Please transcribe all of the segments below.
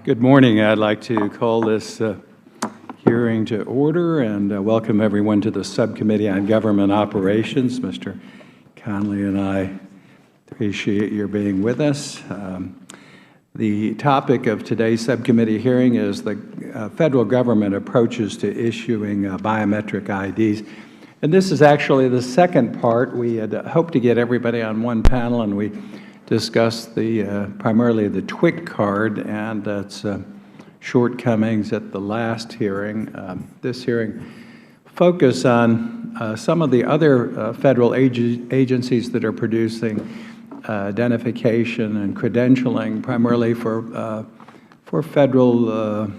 Good morning. I'd like to call this hearing to order and welcome everyone to the Subcommittee on Government Operations. Mr. Conley and I appreciate your being with us. The topic of today's subcommittee hearing is the federal government approaches to issuing biometric IDs. And this is actually the second part. We had hoped to get everybody on one panel, and we discussed primarily the TWIC card and its shortcomings at the last hearing. This hearing focused on some of the other federal agencies that are producing identification and credentialing, primarily for federal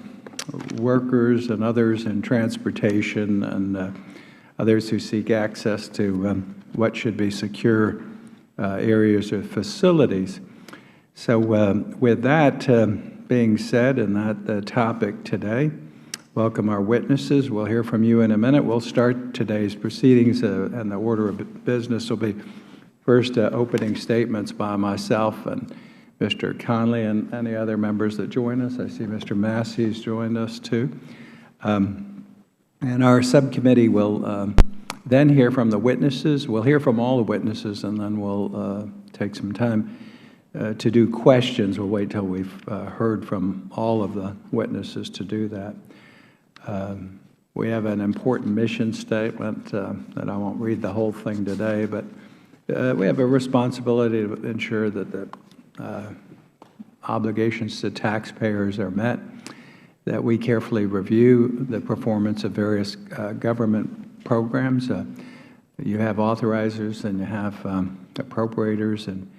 workers and others in transportation and others who seek access to what should be secure areas or facilities. So with that being said, and that topic today, welcome our witnesses. We'll hear from you in a minute. We'll start today's proceedings, and the order of business will be first opening statements by myself and Mr. Conley and any other members that join us. I see Mr. Massey's joined us too. And our subcommittee will then hear from the witnesses. We'll hear from all the witnesses, and then we'll take some time to do questions. We'll wait till we've heard from all of the witnesses to do that. We have an important mission statement that I won't read the whole thing today, but we have a responsibility to ensure that the obligations to taxpayers are met, that we carefully review the performance of various government programs. You have authorizers and you have appropriators, and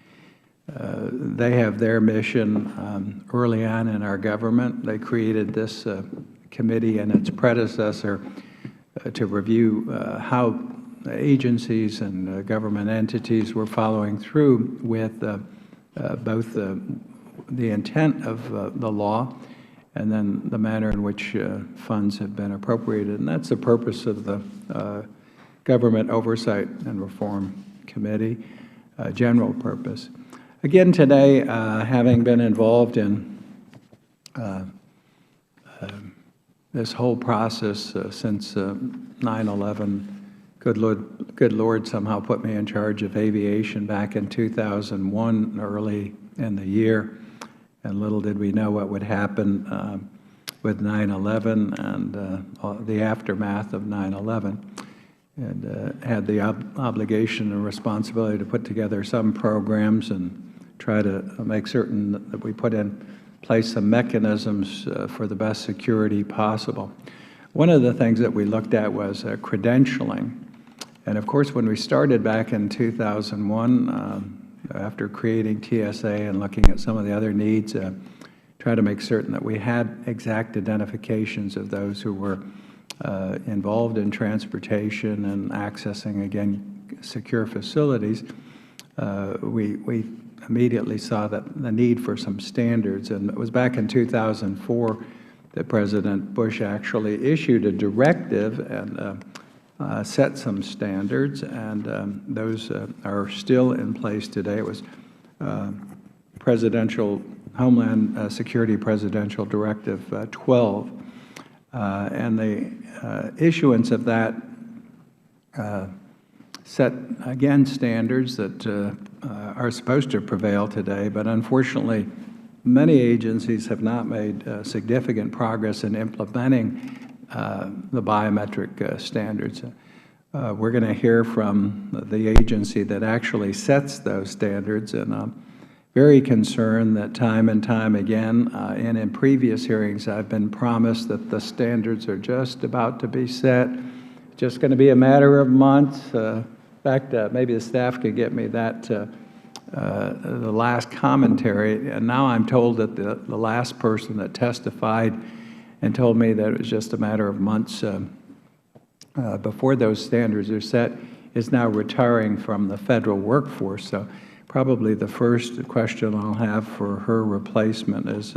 they have their mission early on in our government. They created this committee and its predecessor to review how agencies and government entities were following through with both the intent of the law and then the manner in which funds have been appropriated. And that's the purpose of the Government Oversight and Reform Committee, general purpose. Again today, having been involved in this whole process since 9/11, good Lord somehow put me in charge of aviation back in 2001, early in the year. And little did we know what would happen with 9/11 and the aftermath of 9/11. And had the obligation and responsibility to put together some programs and try to make certain that we put in place some mechanisms for the best security possible. One of the things that we looked at was credentialing. And of course, when we started back in 2001, after creating TSA and looking at some of the other needs, try to make certain that we had exact identifications of those who were involved in transportation and accessing, again, secure facilities. We immediately saw that the need for some standards, and it was back in 2004 that President Bush actually issued a directive and set some standards, and those are still in place today. It was Presidential Homeland Security Presidential Directive 12, and the issuance of that set, again, standards that are supposed to prevail today, but unfortunately, many agencies have not made significant progress in implementing the biometric standards. We're going to hear from the agency that actually sets those standards, and I'm very concerned that time and time again, and in previous hearings, I've been promised that the standards are just about to be set, just going to be a matter of months. In fact, maybe the staff could get me that, the last commentary, and now I'm told that the last person that testified and told me that it was just a matter of months before those standards are set is now retiring from the federal workforce. So probably the first question I'll have for her replacement is,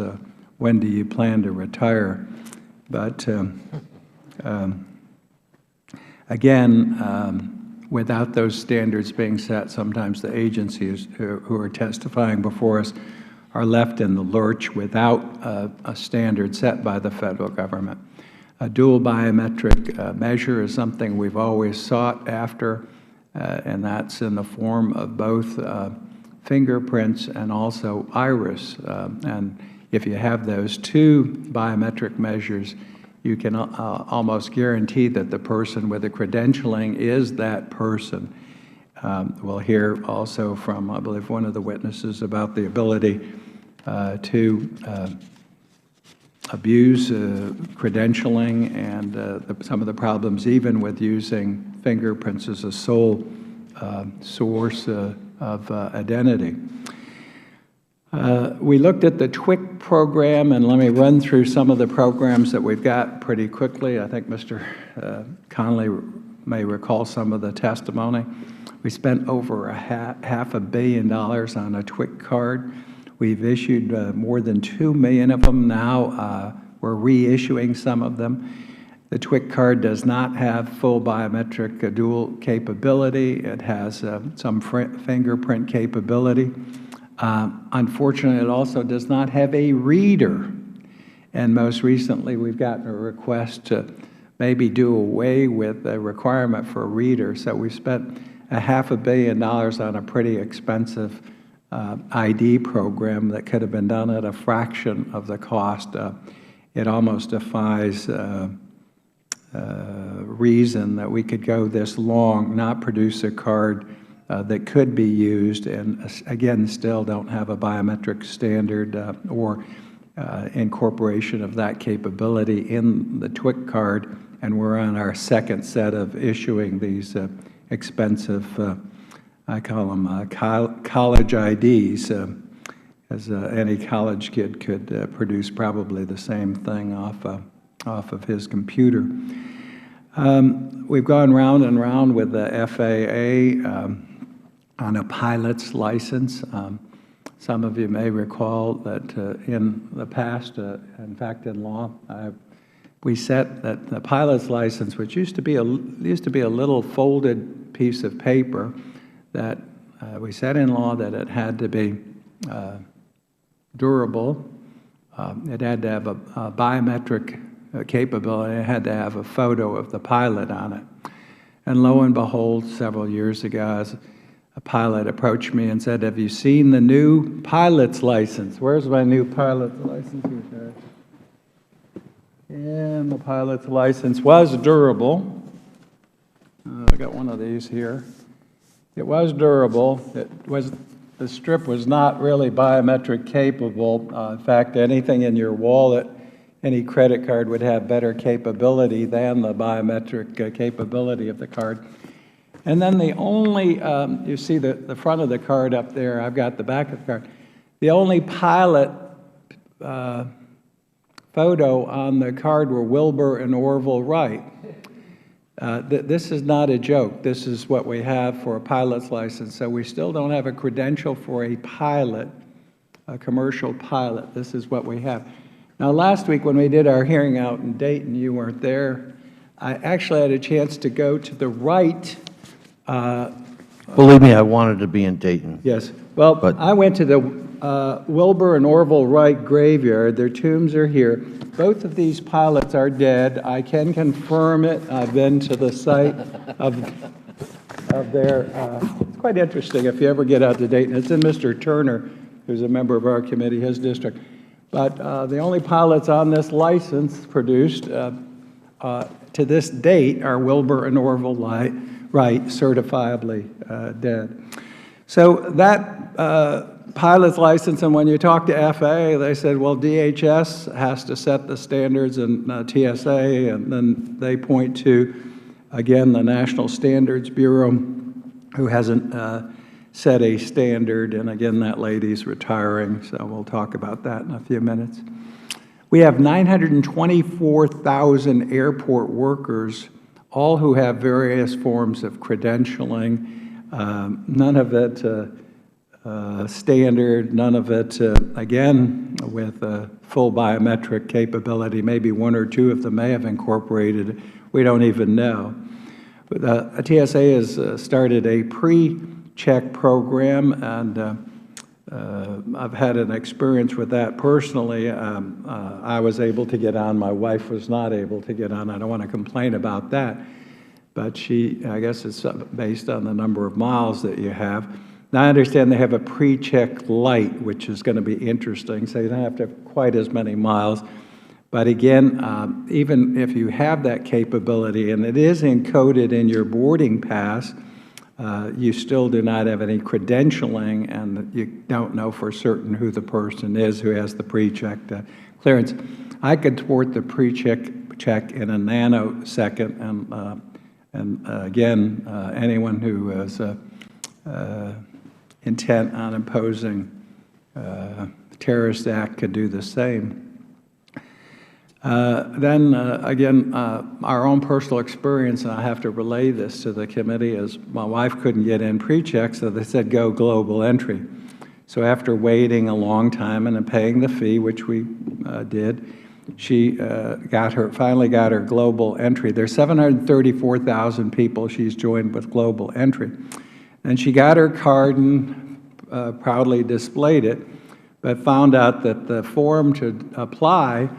when do you plan to retire? But again, without those standards being set, sometimes the agencies who are testifying before us are left in the lurch without a standard set by the federal government. A dual biometric measure is something we've always sought after, and that's in the form of both fingerprints and also iris. And if you have those two biometric measures, you can almost guarantee that the person with the credentialing is that person. We'll hear also from, I believe, one of the witnesses about the ability to abuse credentialing and some of the problems even with using fingerprints as a sole source of identity. We looked at the TWIC program, and let me run through some of the programs that we've got pretty quickly. I think Mr. Conley may recall some of the testimony. We spent over $500 million on a TWIC card. We've issued more than 2 million of them now. We're reissuing some of them. The TWIC card does not have full biometric dual capability. It has some fingerprint capability. Unfortunately, it also does not have a reader. And most recently, we've gotten a request to maybe do away with the requirement for a reader. So we spent $500 million on a pretty expensive ID program that could have been done at a fraction of the cost. It almost defies reason that we could go this long, not produce a card that could be used, and again, still don't have a biometric standard or incorporation of that capability in the TWIC card, and we're on our second set of issuing these expensive I call them college IDs, as any college kid could produce probably the same thing off of his computer. We've gone round and round with the FAA on a pilot's license. Some of you may recall that in the past, in fact in law, we set that the pilot's license, which used to be a little folded piece of paper, that we said in law that it had to be durable, it had to have a biometric capability, it had to have a photo of the pilot on it. And lo and behold, several years ago, a pilot approached me and said, "Have you seen the new pilot's license?" Where's my new pilot's license? And the pilot's license was durable. I got one of these here. It was durable. The strip was not really biometric capable. In fact, anything in your wallet, any credit card would have better capability than the biometric capability of the card. And then the only, you see the front of the card up there, I've got the back of the card. The only pilot photo on the card were Wilbur and Orville Wright. This is not a joke. This is what we have for a pilot's license. So we still don't have a credential for a pilot, a commercial pilot. This is what we have. Now, last week when we did our hearing out in Dayton, you weren't there. I actually had a chance to go to the Wright. Believe me, I wanted to be in Dayton. Yes. Well, I went to the Wilbur and Orville Wright graveyard. Their tombs are here. Both of these pilots are dead. I can confirm it. I've been to the site of their, it's quite interesting if you ever get out to Dayton. It's in Mr. Turner, who's a member of our committee, his district. But the only pilots on this license produced to this date are Wilbur and Orville Wright, certifiably dead. So that pilot's license, and when you talk to FAA, they said, well, DHS has to set the standards and TSA, and then they point to, again, the National Standards Bureau, who hasn't set a standard, and again, that lady's retiring, so we'll talk about that in a few minutes. We have 924,000 airport workers, all who have various forms of credentialing, none of it standard, none of it, again, with full biometric capability. Maybe one or two of them may have incorporated it. We don't even know. But TSA has started a pre-check program, and I've had an experience with that personally. I was able to get on. My wife was not able to get on. I don't want to complain about that. But I guess it's based on the number of miles that you have. Now, I understand they have a pre-check light, which is going to be interesting, so you don't have to have quite as many miles. But again, even if you have that capability, and it is encoded in your boarding pass, you still do not have any credentialing, and you don't know for certain who the person is who has the pre-checked clearance. I could thwart the pre-check in a nanosecond, and again, anyone who has intent on imposing a terrorist act could do the same. Then, again, our own personal experience, and I have to relay this to the committee, is my wife couldn't get in pre-check, so they said go global entry. So after waiting a long time and then paying the fee, which we did, she finally got her global entry. There's 734,000 people she's joined with global entry. And she got her card and proudly displayed it, but found out that the form to apply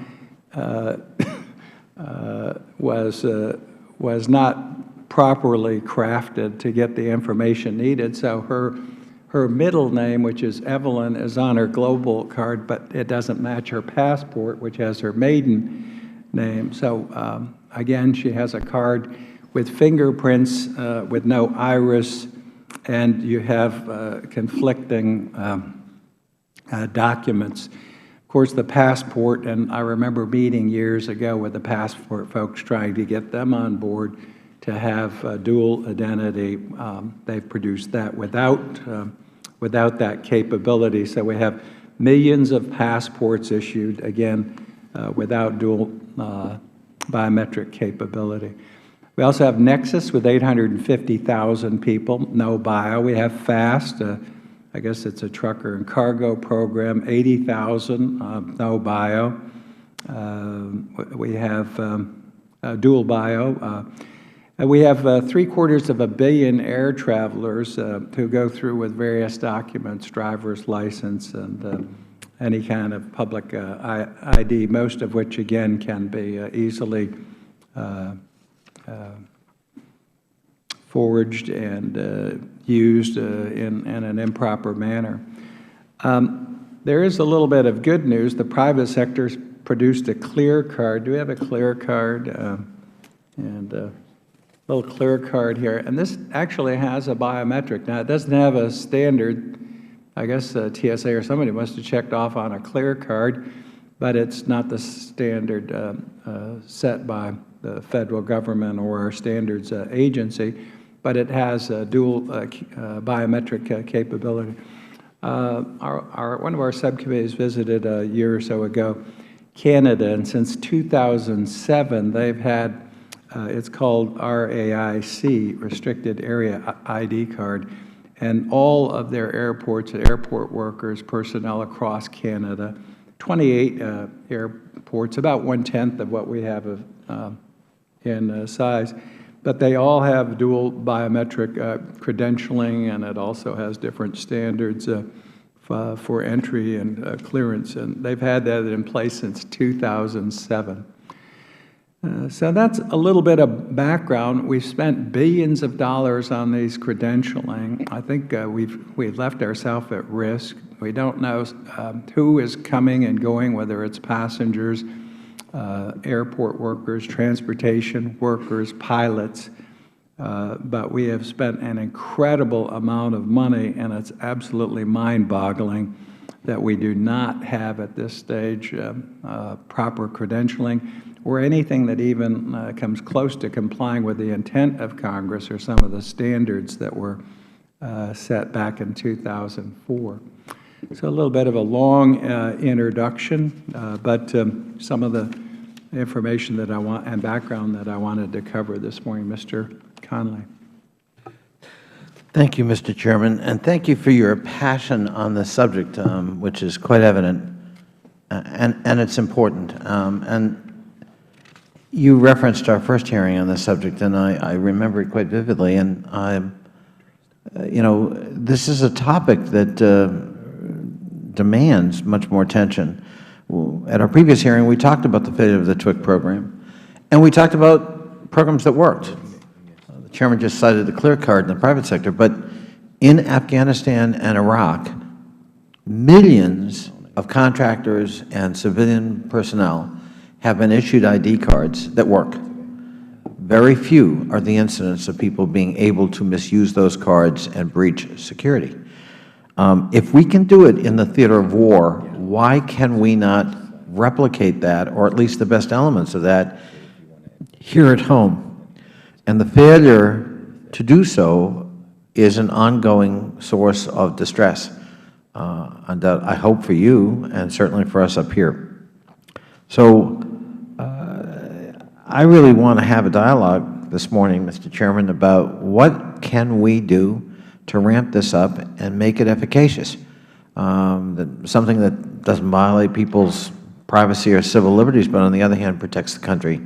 was not properly crafted to get the information needed. So her middle name, which is Evelyn, is on her global card, but it doesn't match her passport, which has her maiden name. So again, she has a card with fingerprints, with no iris, and you have conflicting documents. Of course, the passport, and I remember meeting years ago with the passport folks trying to get them on board to have dual identity. They've produced that without that capability. So we have millions of passports issued, again, without dual biometric capability. We also have Nexus with 850,000 people, no bio. We have FAST, I guess it's a trucker and cargo program, 80,000, no bio. We have dual bio. We have 750 million air travelers who go through with various documents, driver's license, and any kind of public ID, most of which, again, can be easily forged and used in an improper manner. There is a little bit of good news. The private sector's produced a clear card. Do we have a clear card? And a little clear card here. And this actually has a biometric. Now, it doesn't have a standard. I guess TSA or somebody must have checked off on a clear card, but it's not the standard set by the federal government or our standards agency, but it has a dual biometric capability. One of our subcommittees visited a year or so ago Canada, and since 2007, they've had, it's called RAIC, Restricted Area ID Card, and all of their airports and airport workers, personnel across Canada, 28 airports, about 1/10 of what we have in size, but they all have dual biometric credentialing, and it also has different standards for entry and clearance, and they've had that in place since 2007. So that's a little bit of background. We've spent billions of dollars on these credentialing. I think we've left ourselves at risk. We don't know who is coming and going, whether it's passengers, airport workers, transportation workers, pilots, but we have spent an incredible amount of money, and it's absolutely mind-boggling that we do not have at this stage proper credentialing or anything that even comes close to complying with the intent of Congress or some of the standards that were set back in 2004. So a little bit of a long introduction, but some of the information that I want and background that I wanted to cover this morning. Mr. Conley. Thank you, Mr. Chairman, and thank you for your passion on this subject, which is quite evident, and it's important. And you referenced our first hearing on this subject, and I remember it quite vividly. And you know, this is a topic that demands much more attention. At our previous hearing, we talked about the failure of the TWIC program, and we talked about programs that worked. The Chairman just cited the clear card in the private sector, but in Afghanistan and Iraq, millions of contractors and civilian personnel have been issued ID cards that work. Very few are the incidents of people being able to misuse those cards and breach security. If we can do it in the theater of war, why can we not replicate that, or at least the best elements of that, here at home? And the failure to do so is an ongoing source of distress, I hope for you and certainly for us up here. So I really want to have a dialogue this morning, Mr. Chairman, about what can we do to ramp this up and make it efficacious, something that doesn't violate people's privacy or civil liberties, but on the other hand protects the country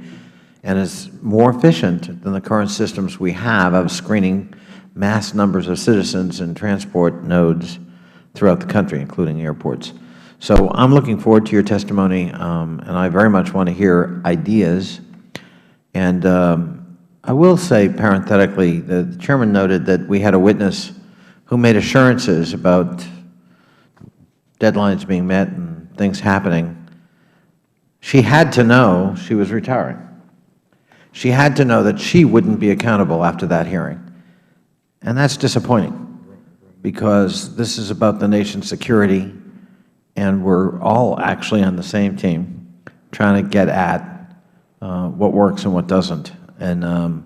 and is more efficient than the current systems we have of screening mass numbers of citizens in transport nodes throughout the country, including airports. So I'm looking forward to your testimony, and I very much want to hear ideas. And I will say parenthetically, the Chairman noted that we had a witness who made assurances about deadlines being met and things happening. She had to know she was retiring. She had to know that she wouldn't be accountable after that hearing. And that's disappointing, because this is about the nation's security, and we're all actually on the same team trying to get at what works and what doesn't. And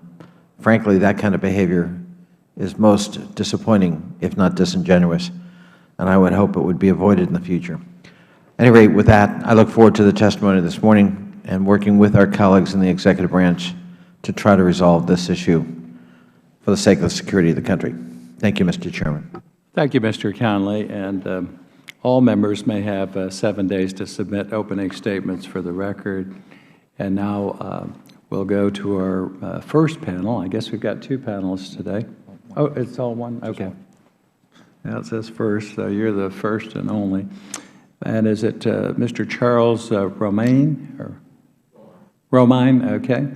frankly, that kind of behavior is most disappointing, if not disingenuous, and I would hope it would be avoided in the future. At any rate, with that, I look forward to the testimony this morning and working with our colleagues in the executive branch to try to resolve this issue for the sake of the security of the country. Thank you, Mr. Chairman. Thank you, Mr. Conley. And all members may have 7 days to submit opening statements for the record. And now we'll go to our first panel. I guess we've got two panelists today. Oh, it's all one? Okay. Now it says first, so you're the first and only. And is it Mr. Charles Romine? Romine, okay.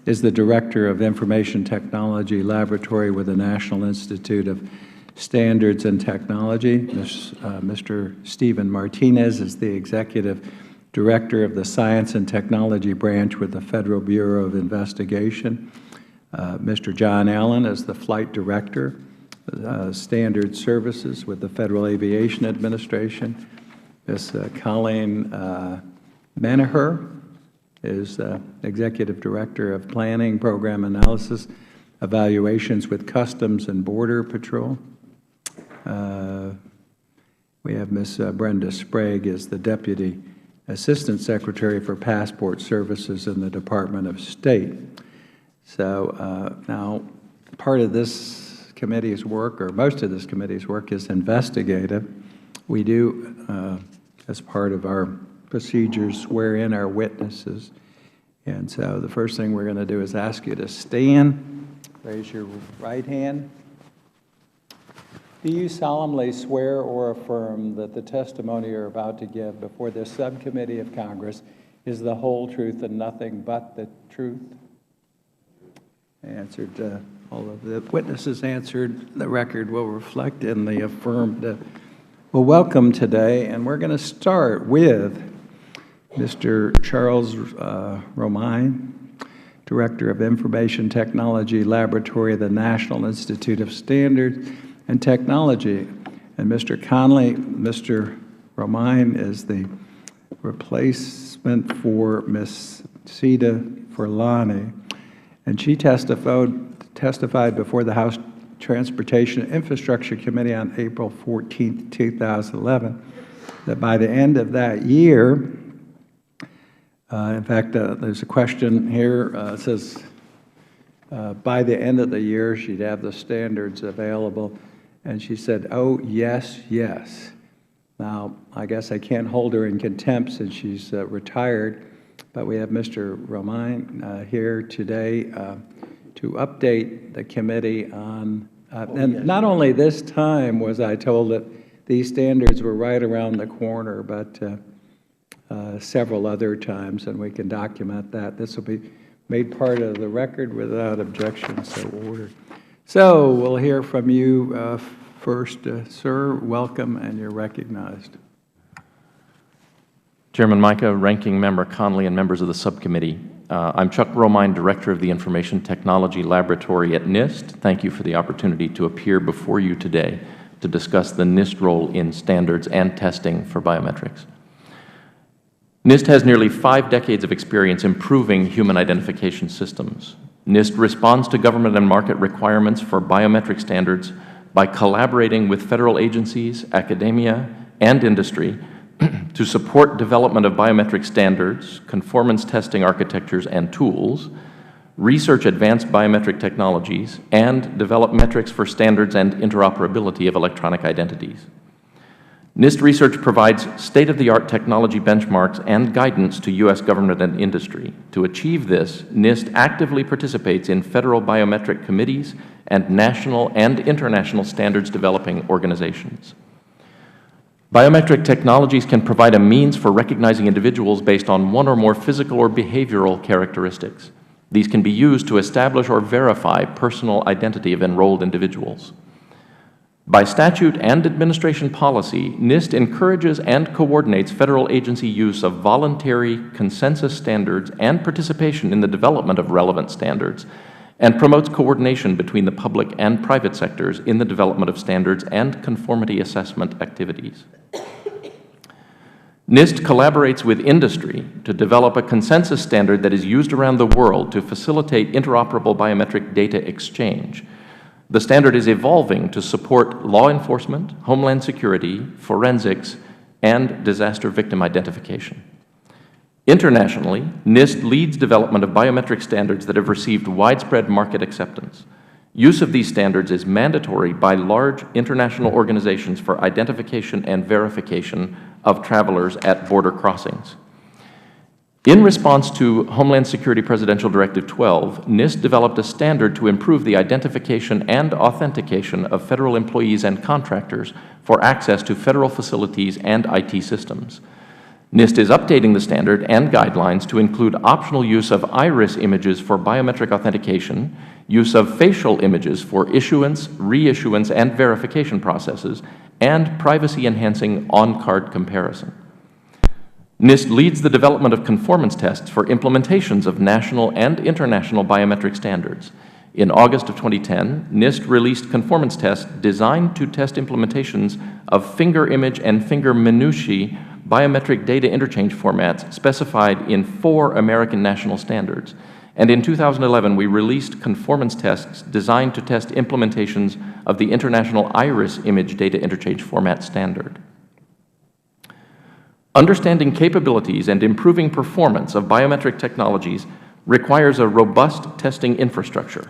Is the Director of Information Technology Laboratory with the National Institute of Standards and Technology. Mr. Stephen Martinez is the Executive Director of the Science and Technology Branch with the Federal Bureau of Investigation. Mr. John Allen is the Flight Director, Standard Services with the Federal Aviation Administration. Ms. Colleen Manaher is Executive Director of Planning, Program Analysis, Evaluations with Customs and Border Patrol. We have Ms. Brenda Sprague is the Deputy Assistant Secretary for Passport Services in the Department of State. So now part of this committee's work, or most of this committee's work, is investigative. We do, as part of our procedures, swear in our witnesses. And so the first thing we're going to do is ask you to stand. Raise your right hand. Do you solemnly swear or affirm that the testimony you're about to give before this subcommittee of Congress is the whole truth and nothing but the truth? Answered, all of the witnesses answered. The record will reflect in the affirmative. Well, welcome today, and we're going to start with Mr. Charles Romine, Director of Information Technology Laboratory of the National Institute of Standards and Technology. And Mr. Conley, Mr. Romine is the replacement for Ms. Sita Forlani, and she testified before the House Transportation and Infrastructure Committee on April 14, 2011, that by the end of that year, in fact, there's a question here, it says, by the end of the year, she'd have the standards available. And she said, oh, yes, yes. Now, I guess I can't hold her in contempt since she's retired, but we have Mr. Romine here today to update the committee on, and not only this time was I told that these standards were right around the corner, but several other times, and we can document that. This will be made part of the record without objection, so ordered. So we'll hear from you first, sir. Welcome, and you're recognized. Chairman Mica, Ranking Member Conley, and members of the subcommittee. I'm Chuck Romine, Director of the Information Technology Laboratory at NIST. Thank you for the opportunity to appear before you today to discuss the NIST role in standards and testing for biometrics. NIST has nearly 5 decades of experience improving human identification systems. NIST responds to government and market requirements for biometric standards by collaborating with federal agencies, academia, and industry to support development of biometric standards, conformance testing architectures and tools, research advanced biometric technologies, and develop metrics for standards and interoperability of electronic identities. NIST research provides state-of-the-art technology benchmarks and guidance to U.S. government and industry. To achieve this, NIST actively participates in federal biometric committees and national and international standards developing organizations. Biometric technologies can provide a means for recognizing individuals based on one or more physical or behavioral characteristics. These can be used to establish or verify personal identity of enrolled individuals. By statute and administration policy, NIST encourages and coordinates federal agency use of voluntary consensus standards and participation in the development of relevant standards, and promotes coordination between the public and private sectors in the development of standards and conformity assessment activities. NIST collaborates with industry to develop a consensus standard that is used around the world to facilitate interoperable biometric data exchange. The standard is evolving to support law enforcement, homeland security, forensics, and disaster victim identification. Internationally, NIST leads development of biometric standards that have received widespread market acceptance. Use of these standards is mandatory by large international organizations for identification and verification of travelers at border crossings. In response to Homeland Security Presidential Directive 12, NIST developed a standard to improve the identification and authentication of federal employees and contractors for access to federal facilities and IT systems. NIST is updating the standard and guidelines to include optional use of iris images for biometric authentication, use of facial images for issuance, reissuance, and verification processes, and privacy-enhancing on-card comparison. NIST leads the development of conformance tests for implementations of national and international biometric standards. In August of 2010, NIST released conformance tests designed to test implementations of finger image and finger minutiae biometric data interchange formats specified in 4 American national standards. And in 2011, we released conformance tests designed to test implementations of the International Iris Image Data Interchange Format Standard. Understanding capabilities and improving performance of biometric technologies requires a robust testing infrastructure.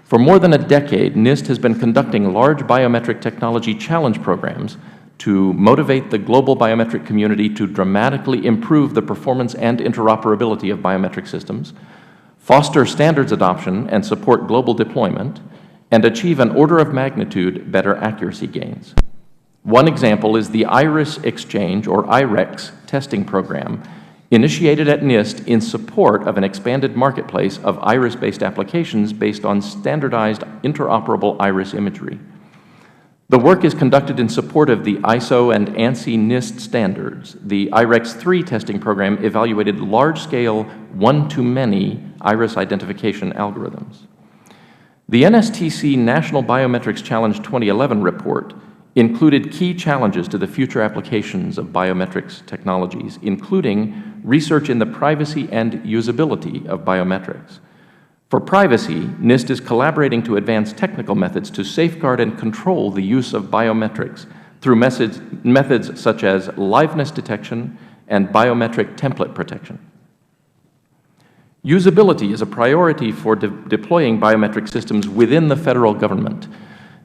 For more than a decade, NIST has been conducting large biometric technology challenge programs to motivate the global biometric community to dramatically improve the performance and interoperability of biometric systems, foster standards adoption and support global deployment, and achieve an order of magnitude better accuracy gains. One example is the Iris Exchange, or IREX, testing program, initiated at NIST in support of an expanded marketplace of iris-based applications based on standardized interoperable iris imagery. The work is conducted in support of the ISO and ANSI NIST standards. The IREX-3 testing program evaluated large-scale, one-to-many iris identification algorithms. The NSTC National Biometrics Challenge 2011 report included key challenges to the future applications of biometrics technologies, including research in the privacy and usability of biometrics. For privacy, NIST is collaborating to advance technical methods to safeguard and control the use of biometrics through methods such as liveness detection and biometric template protection. Usability is a priority for deploying biometric systems within the federal government.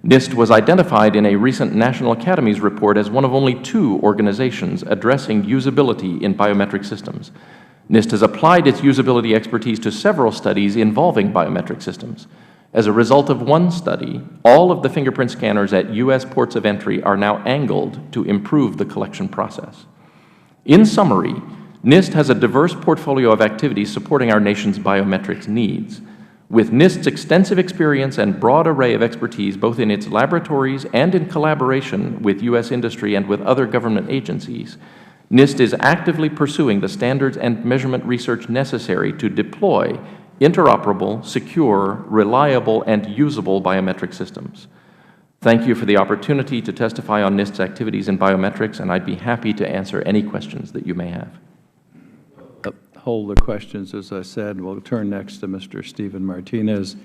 NIST was identified in a recent National Academies report as one of only 2 organizations addressing usability in biometric systems. NIST has applied its usability expertise to several studies involving biometric systems. As a result of one study, all of the fingerprint scanners at U.S. ports of entry are now angled to improve the collection process. In summary, NIST has a diverse portfolio of activities supporting our nation's biometrics needs. With NIST's extensive experience and broad array of expertise, both in its laboratories and in collaboration with U.S. industry and with other government agencies, NIST is actively pursuing the standards and measurement research necessary to deploy interoperable, secure, reliable, and usable biometric systems. Thank you for the opportunity to testify on NIST's activities in biometrics, and I'd be happy to answer any questions that you may have. Hold the questions, as I said. We'll turn next to Mr. Stephen Martinez,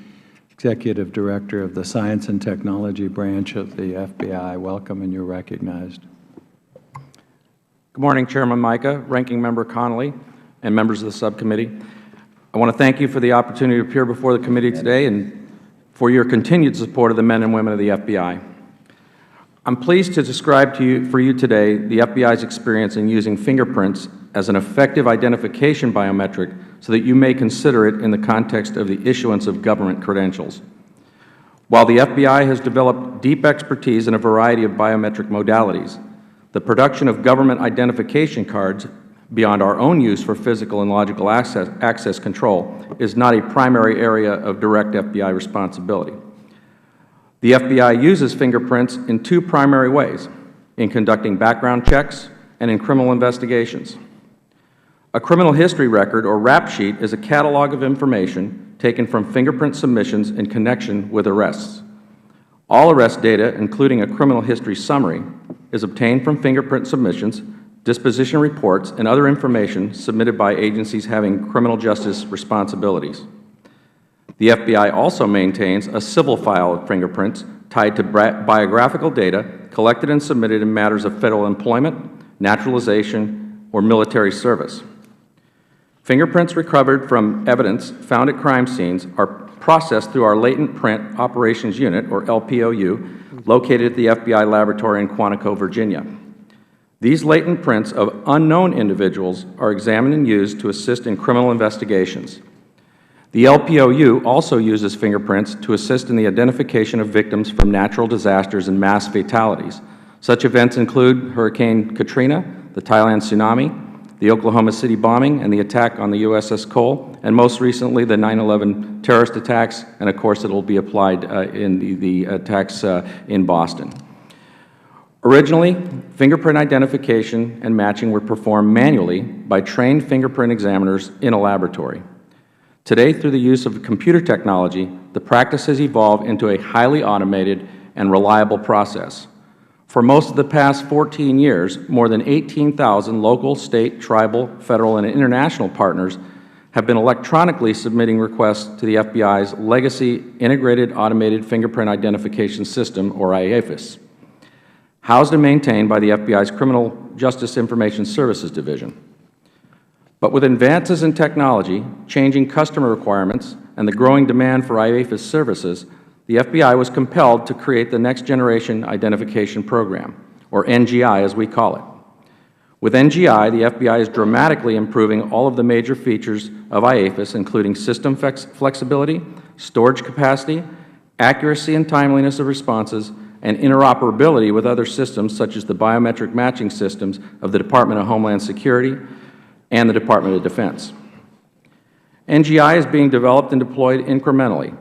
Executive Director of the Science and Technology Branch of the FBI. Welcome, and you're recognized. Good morning, Chairman Mica, Ranking Member Connolly, and members of the subcommittee. I want to thank you for the opportunity to appear before the committee today and for your continued support of the men and women of the FBI. I'm pleased to describe for you today the FBI's experience in using fingerprints as an effective identification biometric so that you may consider it in the context of the issuance of government credentials. While the FBI has developed deep expertise in a variety of biometric modalities, the production of government identification cards beyond our own use for physical and logical access control is not a primary area of direct FBI responsibility. The FBI uses fingerprints in two primary ways: in conducting background checks and in criminal investigations. A criminal history record, or rap sheet, is a catalog of information taken from fingerprint submissions in connection with arrests. All arrest data, including a criminal history summary, is obtained from fingerprint submissions, disposition reports, and other information submitted by agencies having criminal justice responsibilities. The FBI also maintains a civil file of fingerprints tied to biographical data collected and submitted in matters of federal employment, naturalization, or military service. Fingerprints recovered from evidence found at crime scenes are processed through our Latent Print Operations Unit, or LPOU, located at the FBI laboratory in Quantico, Virginia. These latent prints of unknown individuals are examined and used to assist in criminal investigations. The LPOU also uses fingerprints to assist in the identification of victims from natural disasters and mass fatalities. Such events include Hurricane Katrina, the Thailand tsunami, the Oklahoma City bombing, and the attack on the USS Cole, and most recently the 9/11 terrorist attacks, and of course it will be applied in the attacks in Boston. Originally, fingerprint identification and matching were performed manually by trained fingerprint examiners in a laboratory. Today, through the use of computer technology, the practice has evolved into a highly automated and reliable process. For most of the past 14 years, more than 18,000 local, state, tribal, federal, and international partners have been electronically submitting requests to the FBI's legacy Integrated Automated Fingerprint Identification System, or IAFIS, housed and maintained by the FBI's Criminal Justice Information Services Division. But with advances in technology, changing customer requirements, and the growing demand for IAFIS services, the FBI was compelled to create the Next Generation Identification Program, or NGI as we call it. With NGI, the FBI is dramatically improving all of the major features of IAFIS, including system flexibility, storage capacity, accuracy and timeliness of responses, and interoperability with other systems such as the biometric matching systems of the Department of Homeland Security and the Department of Defense. NGI is being developed and deployed incrementally.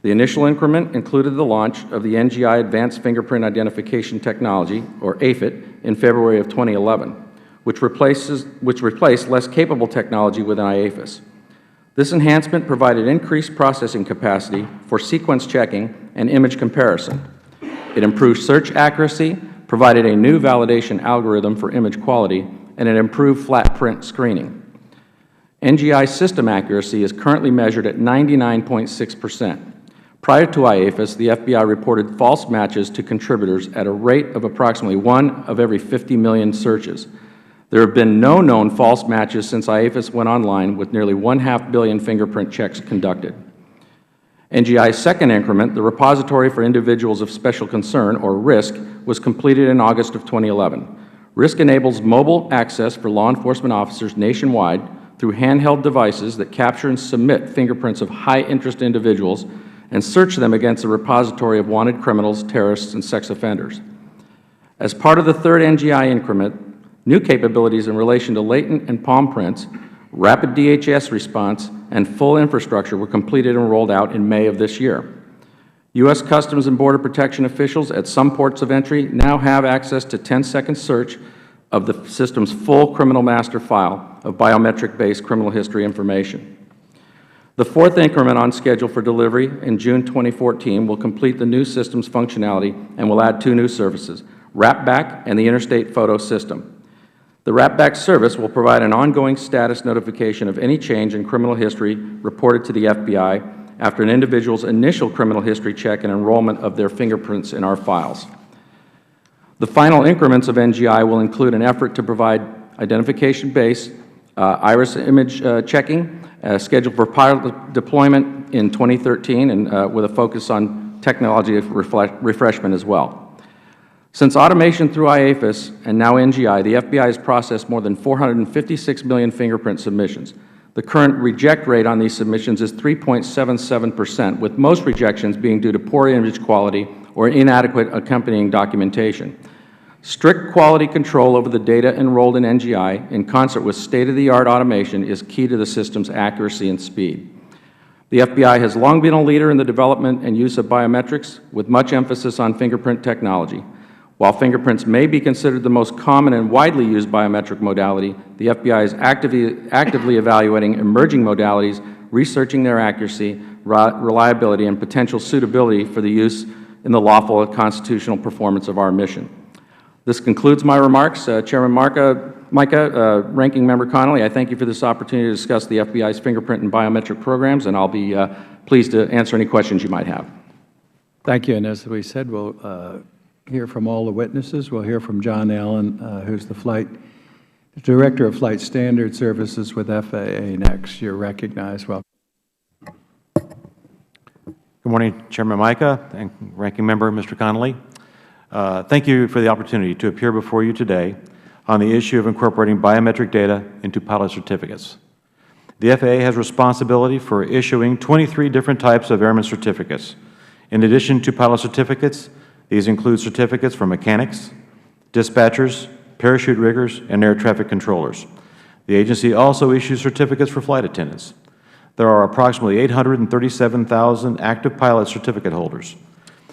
The initial increment included the launch of the NGI Advanced Fingerprint Identification Technology, or AFIT, in February of 2011, which replaced less capable technology within IAFIS. This enhancement provided increased processing capacity for sequence checking and image comparison. It improved search accuracy, provided a new validation algorithm for image quality, and it improved flat print screening. NGI system accuracy is currently measured at 99.6%. Prior to IAFIS, the FBI reported false matches to contributors at a rate of approximately 1 of every 50 million searches. There have been no known false matches since IAFIS went online, with nearly 1/2 billion fingerprint checks conducted. NGI's second increment, the Repository for Individuals of Special Concern, or RISC, was completed in August of 2011. RISC enables mobile access for law enforcement officers nationwide through handheld devices that capture and submit fingerprints of high-interest individuals and search them against a repository of wanted criminals, terrorists, and sex offenders. As part of the third NGI increment, new capabilities in relation to latent and palm prints, rapid DHS response, and full infrastructure were completed and rolled out in May of this year. U.S. Customs and Border Protection officials at some ports of entry now have access to 10-second search of the system's full criminal master file of biometric-based criminal history information. The fourth increment on schedule for delivery in June 2014 will complete the new system's functionality and will add 2 new services, WrapBack and the Interstate Photo System. The WrapBack service will provide an ongoing status notification of any change in criminal history reported to the FBI after an individual's initial criminal history check and enrollment of their fingerprints in our files. The final increments of NGI will include an effort to provide identification-based iris image checking, scheduled for pilot deployment in 2013, and with a focus on technology refreshment as well. Since automation through IAFIS and now NGI, the FBI has processed more than 456 million fingerprint submissions. The current reject rate on these submissions is 3.77%, with most rejections being due to poor image quality or inadequate accompanying documentation. Strict quality control over the data enrolled in NGI, in concert with state-of-the-art automation, is key to the system's accuracy and speed. The FBI has long been a leader in the development and use of biometrics, with much emphasis on fingerprint technology. While fingerprints may be considered the most common and widely used biometric modality, the FBI is actively evaluating emerging modalities, researching their accuracy, reliability, and potential suitability for the use in the lawful and constitutional performance of our mission. This concludes my remarks. Chairman Mica, Ranking Member Connolly, I thank you for this opportunity to discuss the FBI's fingerprint and biometric programs, and I'll be pleased to answer any questions you might have. Thank you. And as we said, we'll hear from all the witnesses. We'll hear from John Allen, who's the Director of Flight Standard Services with FAA next. You're recognized. Welcome. Good morning, Chairman Mica and Ranking Member Mr. Connolly. Thank you for the opportunity to appear before you today on the issue of incorporating biometric data into pilot certificates. The FAA has responsibility for issuing 23 different types of airman certificates. In addition to pilot certificates, these include certificates for mechanics, dispatchers, parachute riggers, and air traffic controllers. The agency also issues certificates for flight attendants. There are approximately 837,000 active pilot certificate holders.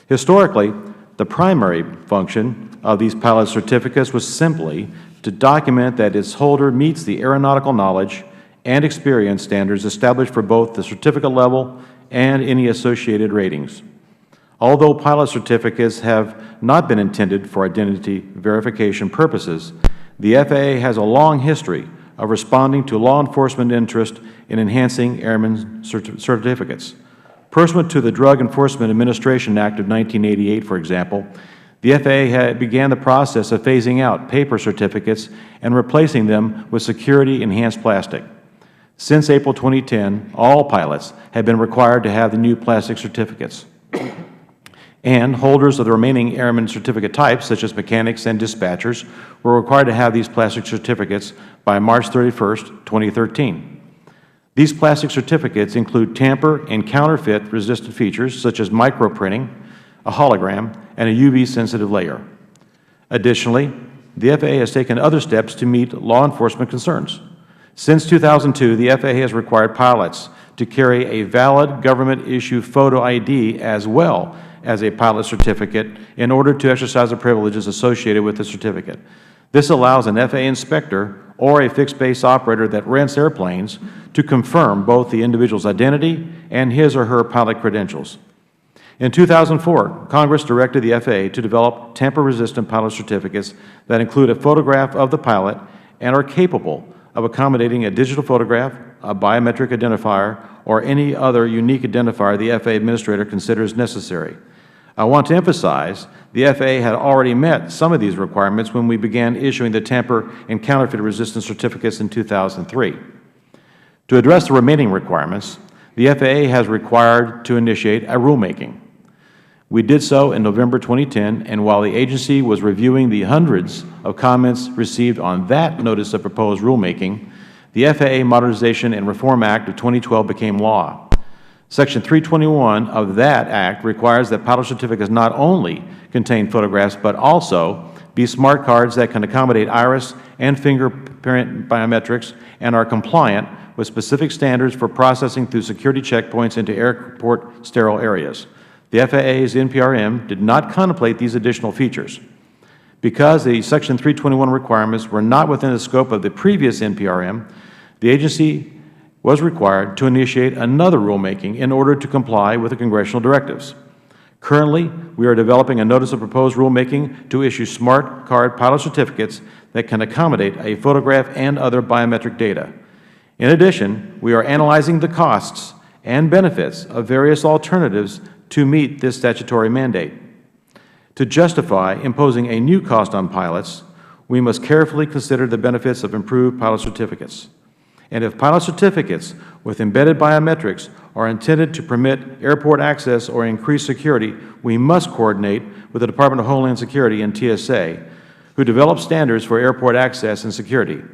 Historically, the primary function of these pilot certificates was simply to document that its holder meets the aeronautical knowledge and experience standards established for both the certificate level and any associated ratings. Although pilot certificates have not been intended for identity verification purposes, the FAA has a long history of responding to law enforcement interest in enhancing airmen certificates. Pursuant to the Drug Enforcement Administration Act of 1988, for example, the FAA began the process of phasing out paper certificates and replacing them with security-enhanced plastic. Since April 2010, all pilots have been required to have the new plastic certificates. And holders of the remaining airman certificate types, such as mechanics and dispatchers, were required to have these plastic certificates by March 31, 2013. These plastic certificates include tamper and counterfeit resistant features such as microprinting, a hologram, and a UV-sensitive layer. Additionally, the FAA has taken other steps to meet law enforcement concerns. Since 2002, the FAA has required pilots to carry a valid government-issued photo ID as well as a pilot certificate in order to exercise the privileges associated with the certificate. This allows an FAA inspector or a fixed-base operator that rents airplanes to confirm both the individual's identity and his or her pilot credentials. In 2004, Congress directed the FAA to develop tamper-resistant pilot certificates that include a photograph of the pilot and are capable of accommodating a digital photograph, a biometric identifier, or any other unique identifier the FAA administrator considers necessary. I want to emphasize the FAA had already met some of these requirements when we began issuing the tamper and counterfeit resistant certificates in 2003. To address the remaining requirements, the FAA has required to initiate a rulemaking. We did so in November 2010, and while the agency was reviewing the hundreds of comments received on that notice of proposed rulemaking, the FAA Modernization and Reform Act of 2012 became law. Section 321 of that Act requires that pilot certificates not only contain photographs, but also be smart cards that can accommodate iris and fingerprint biometrics and are compliant with specific standards for processing through security checkpoints into airport sterile areas. The FAA's NPRM did not contemplate these additional features. Because the Section 321 requirements were not within the scope of the previous NPRM, the agency was required to initiate another rulemaking in order to comply with the congressional directives. Currently, we are developing a notice of proposed rulemaking to issue smart card pilot certificates that can accommodate a photograph and other biometric data. In addition, we are analyzing the costs and benefits of various alternatives to meet this statutory mandate. To justify imposing a new cost on pilots, we must carefully consider the benefits of improved pilot certificates. And if pilot certificates with embedded biometrics are intended to permit airport access or increase security, we must coordinate with the Department of Homeland Security and TSA, who develop standards for airport access and security.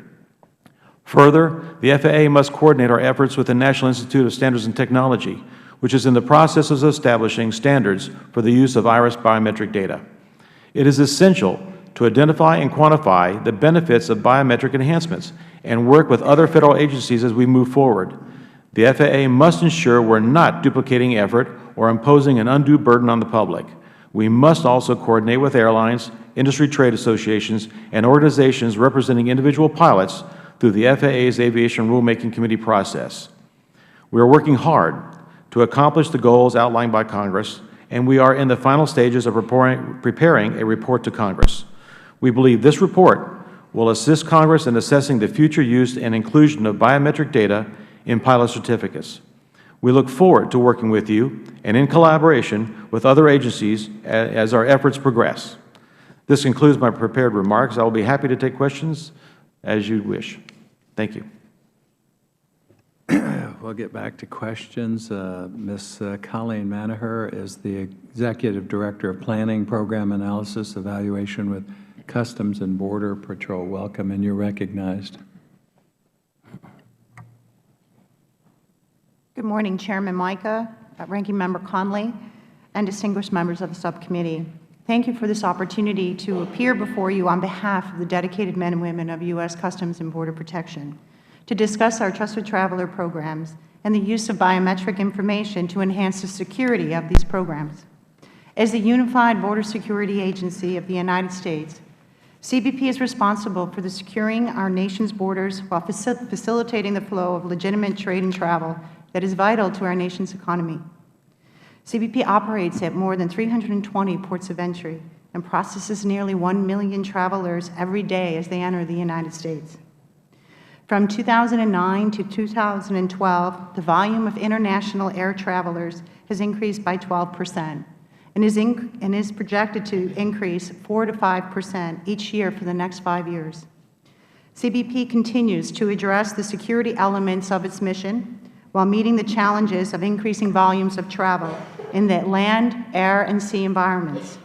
Further, the FAA must coordinate our efforts with the National Institute of Standards and Technology, which is in the process of establishing standards for the use of iris biometric data. It is essential to identify and quantify the benefits of biometric enhancements and work with other Federal agencies as we move forward. The FAA must ensure we are not duplicating effort or imposing an undue burden on the public. We must also coordinate with airlines, industry trade associations, and organizations representing individual pilots through the FAA's Aviation Rulemaking Committee process. We are working hard to accomplish the goals outlined by Congress, and we are in the final stages of preparing a report to Congress. We believe this report will assist Congress in assessing the future use and inclusion of biometric data in pilot certificates. We look forward to working with you and in collaboration with other agencies as our efforts progress. This concludes my prepared remarks. I will be happy to take questions as you wish. Thank you. We'll get back to questions. Ms. Colleen Manaher is the Executive Director of Planning, Program Analysis, Evaluation with Customs and Border Patrol. Welcome, and you're recognized. Good morning, Chairman Mica, Ranking Member Conley, and distinguished members of the subcommittee. Thank you for this opportunity to appear before you on behalf of the dedicated men and women of U.S. Customs and Border Protection to discuss our Trusted Traveler programs and the use of biometric information to enhance the security of these programs. As the unified border security agency of the United States, CBP is responsible for the securing our nation's borders while facilitating the flow of legitimate trade and travel that is vital to our nation's economy. CBP operates at more than 320 ports of entry and processes nearly 1 million travelers every day as they enter the United States. From 2009 to 2012, the volume of international air travelers has increased by 12% and is projected to increase 4 to 5% each year for the next 5 years. CBP continues to address the security elements of its mission while meeting the challenges of increasing volumes of travel in the land, air, and sea environments.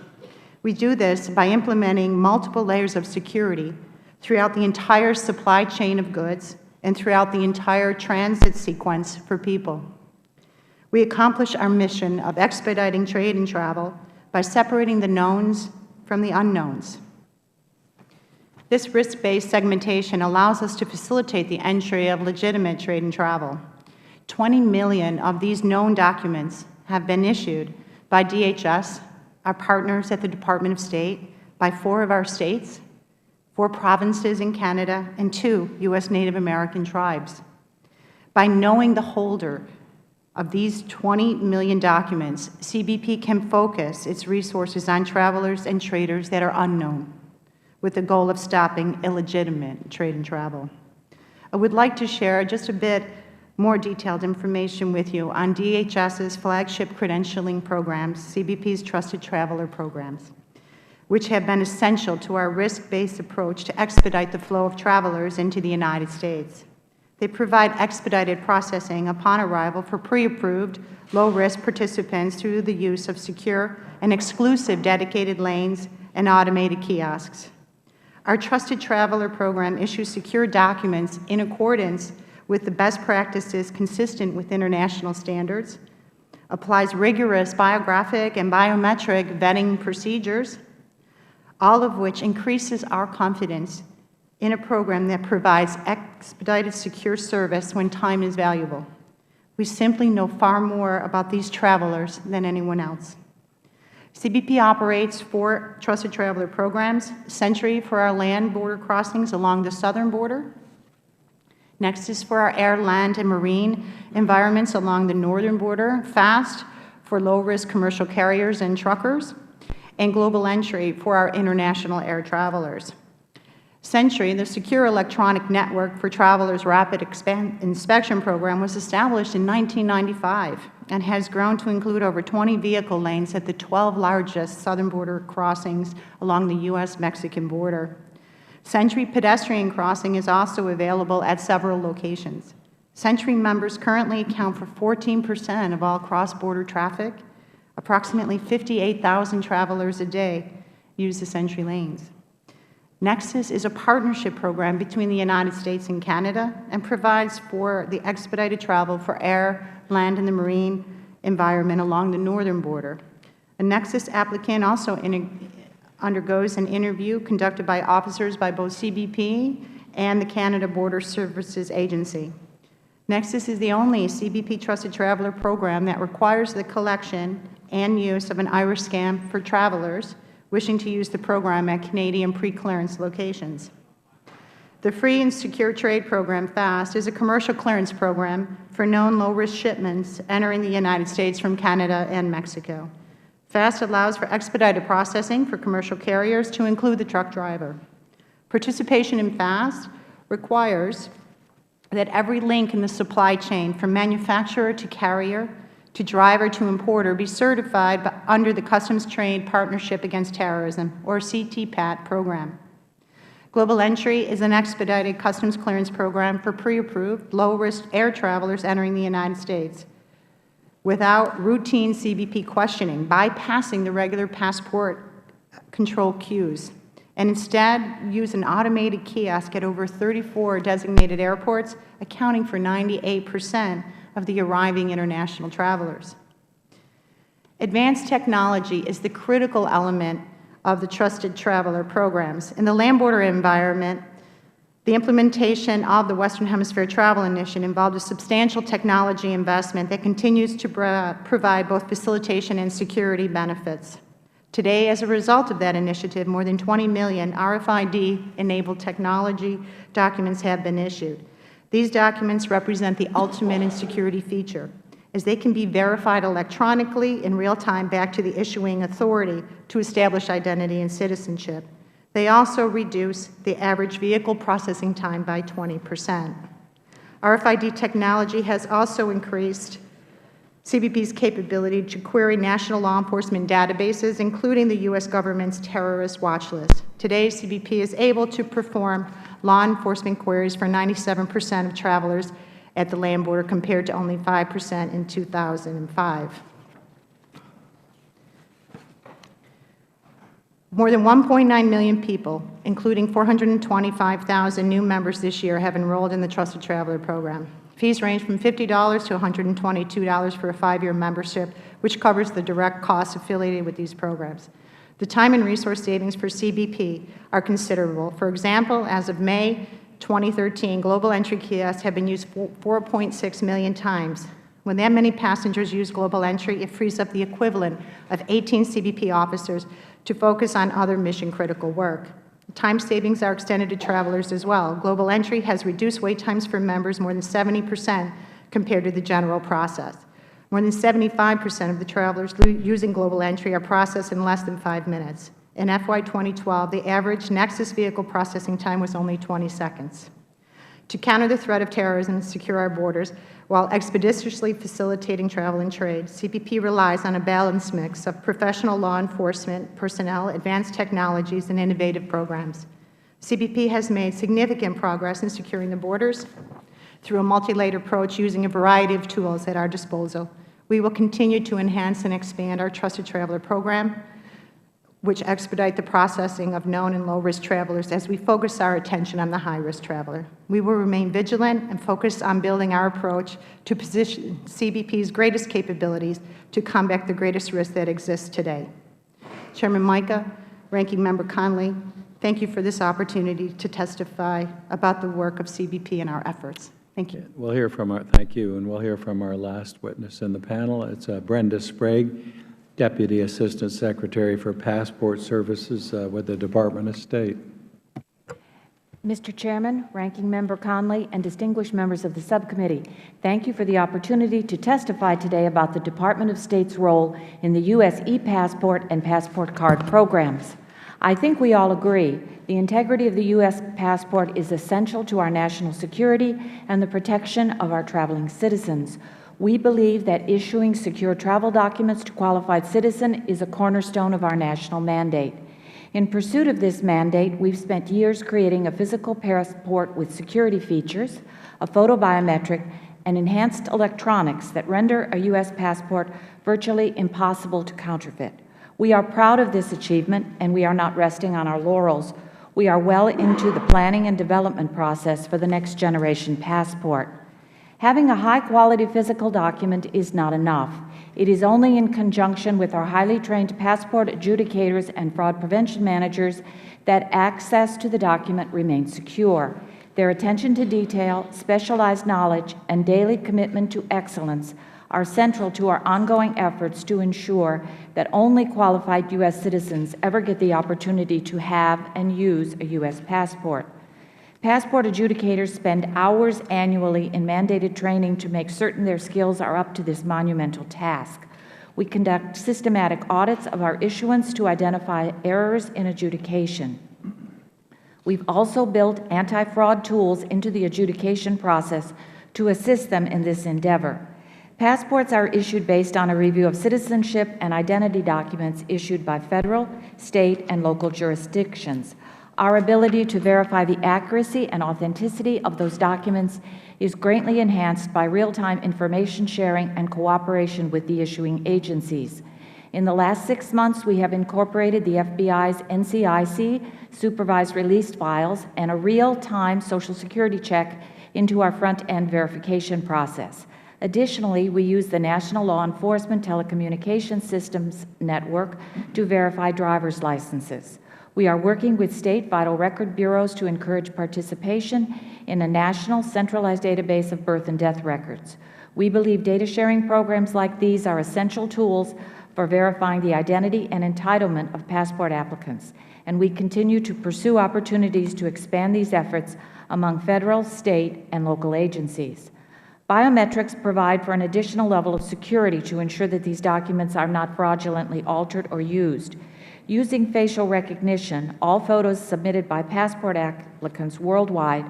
We do this by implementing multiple layers of security throughout the entire supply chain of goods and throughout the entire transit sequence for people. We accomplish our mission of expediting trade and travel by separating the knowns from the unknowns. This risk-based segmentation allows us to facilitate the entry of legitimate trade and travel. 20 million of these known documents have been issued by DHS, our partners at the Department of State, by 4 of our states, 4 provinces in Canada, and 2 U.S. Native American tribes. By knowing the holder of these 20 million documents, CBP can focus its resources on travelers and traders that are unknown, with the goal of stopping illegitimate trade and travel. I would like to share just a bit more detailed information with you on DHS's flagship credentialing programs, CBP's Trusted Traveler programs, which have been essential to our risk-based approach to expedite the flow of travelers into the United States. They provide expedited processing upon arrival for pre-approved, low-risk participants through the use of secure and exclusive dedicated lanes and automated kiosks. Our Trusted Traveler program issues secure documents in accordance with the best practices consistent with international standards, applies rigorous biographic and biometric vetting procedures, all of which increases our confidence in a program that provides expedited, secure service when time is valuable. We simply know far more about these travelers than anyone else. CBP operates 4 Trusted Traveler programs: Sentry for our land border crossings along the southern border, Nexus for our air, land, and marine environments along the northern border, FAST for low-risk commercial carriers and truckers, and Global Entry for our international air travelers. Sentry, the Secure Electronic Network for Travelers Rapid Inspection Program, was established in 1995 and has grown to include over 20 vehicle lanes at the 12 largest southern border crossings along the U.S.-Mexican border. Sentry pedestrian crossing is also available at several locations. Sentry members currently account for 14% of all cross-border traffic. Approximately 58,000 travelers a day use the Sentry lanes. Nexus is a partnership program between the United States and Canada and provides for the expedited travel for air, land, and the marine environment along the northern border. A Nexus applicant also undergoes an interview conducted by officers by both CBP and the Canada Border Services Agency. Nexus is the only CBP Trusted Traveler program that requires the collection and use of an iris scan for travelers wishing to use the program at Canadian pre-clearance locations. The Free and Secure Trade Program, FAST, is a commercial clearance program for known low-risk shipments entering the United States from Canada and Mexico. FAST allows for expedited processing for commercial carriers to include the truck driver. Participation in FAST requires that every link in the supply chain, from manufacturer to carrier to driver to importer, be certified under the Customs Trade Partnership Against Terrorism, or CTPAT program. Global Entry is an expedited customs clearance program for pre-approved, low-risk air travelers entering the United States without routine CBP questioning, bypassing the regular passport control queues, and instead use an automated kiosk at over 34 designated airports, accounting for 98% of the arriving international travelers. Advanced technology is the critical element of the Trusted Traveler programs. In the land border environment, the implementation of the Western Hemisphere Travel Initiative involved a substantial technology investment that continues to provide both facilitation and security benefits. Today, as a result of that initiative, more than 20 million RFID-enabled technology documents have been issued. These documents represent the ultimate in security feature, as they can be verified electronically in real time back to the issuing authority to establish identity and citizenship. They also reduce the average vehicle processing time by 20%. RFID technology has also increased CBP's capability to query national law enforcement databases, including the U.S. government's terrorist watch list. Today, CBP is able to perform law enforcement queries for 97% of travelers at the land border, compared to only 5% in 2005. More than 1.9 million people, including 425,000 new members this year, have enrolled in the Trusted Traveler program. Fees range from $50 to $122 for a 5-year membership, which covers the direct costs affiliated with these programs. The time and resource savings for CBP are considerable. For example, as of May 2013, Global Entry kiosks have been used 4.6 million times. When that many passengers use Global Entry, it frees up the equivalent of 18 CBP officers to focus on other mission-critical work. Time savings are extended to travelers as well. Global Entry has reduced wait times for members more than 70% compared to the general process. More than 75% of the travelers using Global Entry are processed in less than 5 minutes. In FY 2012, the average Nexus vehicle processing time was only 20 seconds. To counter the threat of terrorism and secure our borders, while expeditiously facilitating travel and trade, CBP relies on a balanced mix of professional law enforcement personnel, advanced technologies, and innovative programs. CBP has made significant progress in securing the borders through a multi-layered approach using a variety of tools at our disposal. We will continue to enhance and expand our Trusted Traveler program which expedite the processing of known and low-risk travelers as we focus our attention on the high-risk traveler. We will remain vigilant and focused on building our approach to position CBP's greatest capabilities to combat the greatest risk that exists today. Chairman Mica, Ranking Member Conley, thank you for this opportunity to testify about the work of CBP and our efforts. Thank you. We'll hear from our, thank you, and we'll hear from our last witness in the panel. It's Brenda Sprague, Deputy Assistant Secretary for Passport Services with the Department of State. Mr. Chairman, Ranking Member Conley, and distinguished members of the subcommittee, thank you for the opportunity to testify today about the Department of State's role in the U.S. e-passport and passport card programs. I think we all agree the integrity of the U.S. passport is essential to our national security and the protection of our traveling citizens. We believe that issuing secure travel documents to qualified citizens is a cornerstone of our national mandate. In pursuit of this mandate, we've spent years creating a physical passport with security features, a photo biometric, and enhanced electronics that render a U.S. passport virtually impossible to counterfeit. We are proud of this achievement, and we are not resting on our laurels. We are well into the planning and development process for the next generation passport. Having a high-quality physical document is not enough. It is only in conjunction with our highly trained passport adjudicators and fraud prevention managers that access to the document remains secure. Their attention to detail, specialized knowledge, and daily commitment to excellence are central to our ongoing efforts to ensure that only qualified U.S. citizens ever get the opportunity to have and use a U.S. passport. Passport adjudicators spend hours annually in mandated training to make certain their skills are up to this monumental task. We conduct systematic audits of our issuance to identify errors in adjudication. We've also built anti-fraud tools into the adjudication process to assist them in this endeavor. Passports are issued based on a review of citizenship and identity documents issued by federal, state, and local jurisdictions. Our ability to verify the accuracy and authenticity of those documents is greatly enhanced by real-time information sharing and cooperation with the issuing agencies. In the last 6 months, we have incorporated the FBI's NCIC supervised release files and a real-time Social Security check into our front-end verification process. Additionally, we use the National Law Enforcement Telecommunications Systems Network to verify driver's licenses. We are working with state vital record bureaus to encourage participation in a national centralized database of birth and death records. We believe data sharing programs like these are essential tools for verifying the identity and entitlement of passport applicants, and we continue to pursue opportunities to expand these efforts among federal, state, and local agencies. Biometrics provide for an additional level of security to ensure that these documents are not fraudulently altered or used. Using facial recognition, all photos submitted by passport applicants worldwide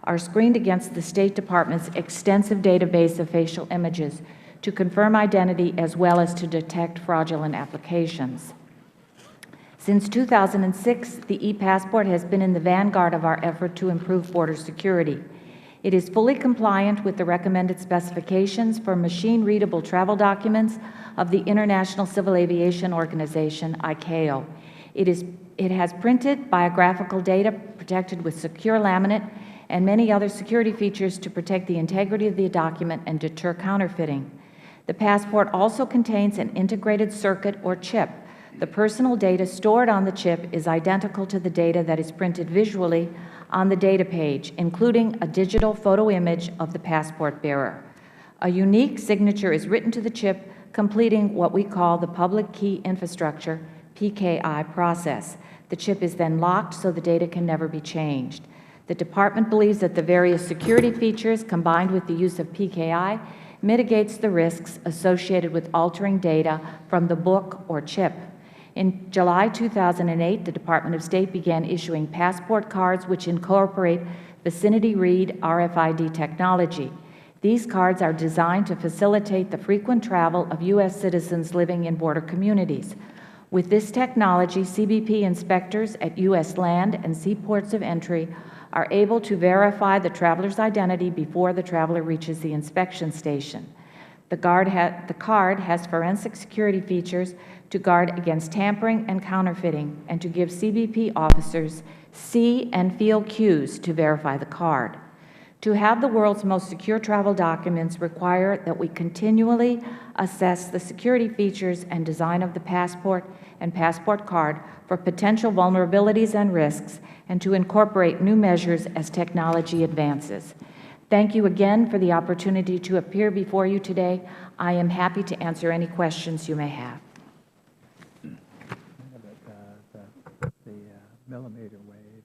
are screened against the State Department's extensive database of facial images to confirm identity as well as to detect fraudulent applications. Since 2006, the e-passport has been in the vanguard of our effort to improve border security. It is fully compliant with the recommended specifications for machine-readable travel documents of the International Civil Aviation Organization, ICAO. It has printed biographical data protected with secure laminate and many other security features to protect the integrity of the document and deter counterfeiting. The passport also contains an integrated circuit or chip. The personal data stored on the chip is identical to the data that is printed visually on the data page, including a digital photo image of the passport bearer. A unique signature is written to the chip, completing what we call the public key infrastructure, PKI process. The chip is then locked so the data can never be changed. The Department believes that the various security features combined with the use of PKI mitigates the risks associated with altering data from the book or chip. In July 2008, the Department of State began issuing passport cards which incorporate vicinity read RFID technology. These cards are designed to facilitate the frequent travel of U.S. citizens living in border communities. With this technology, CBP inspectors at U.S. land and sea ports of entry are able to verify the traveler's identity before the traveler reaches the inspection station. The card has forensic security features to guard against tampering and counterfeiting, and to give CBP officers see and feel cues to verify the card. To have the world's most secure travel documents require that we continually assess the security features and design of the passport and passport card for potential vulnerabilities and risks, and to incorporate new measures as technology advances. Thank you again for the opportunity to appear before you today. I am happy to answer any questions you may have. Millimeter wave.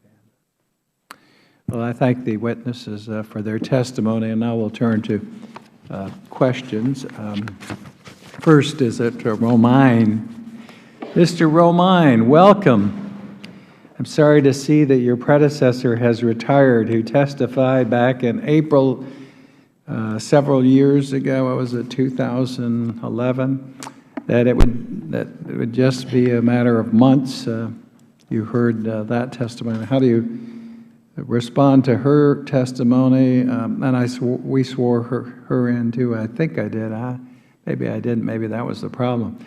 Well, I thank the witnesses for their testimony, and now we'll turn to questions. First is it Romine. Mr. Romine, welcome. I'm sorry to see that your predecessor has retired, who testified back in April several years ago, what was it, 2011, that it would just be a matter of months. You heard that testimony. How do you respond to her testimony? And we swore her in too. I think I did. Maybe I didn't. Maybe that was the problem.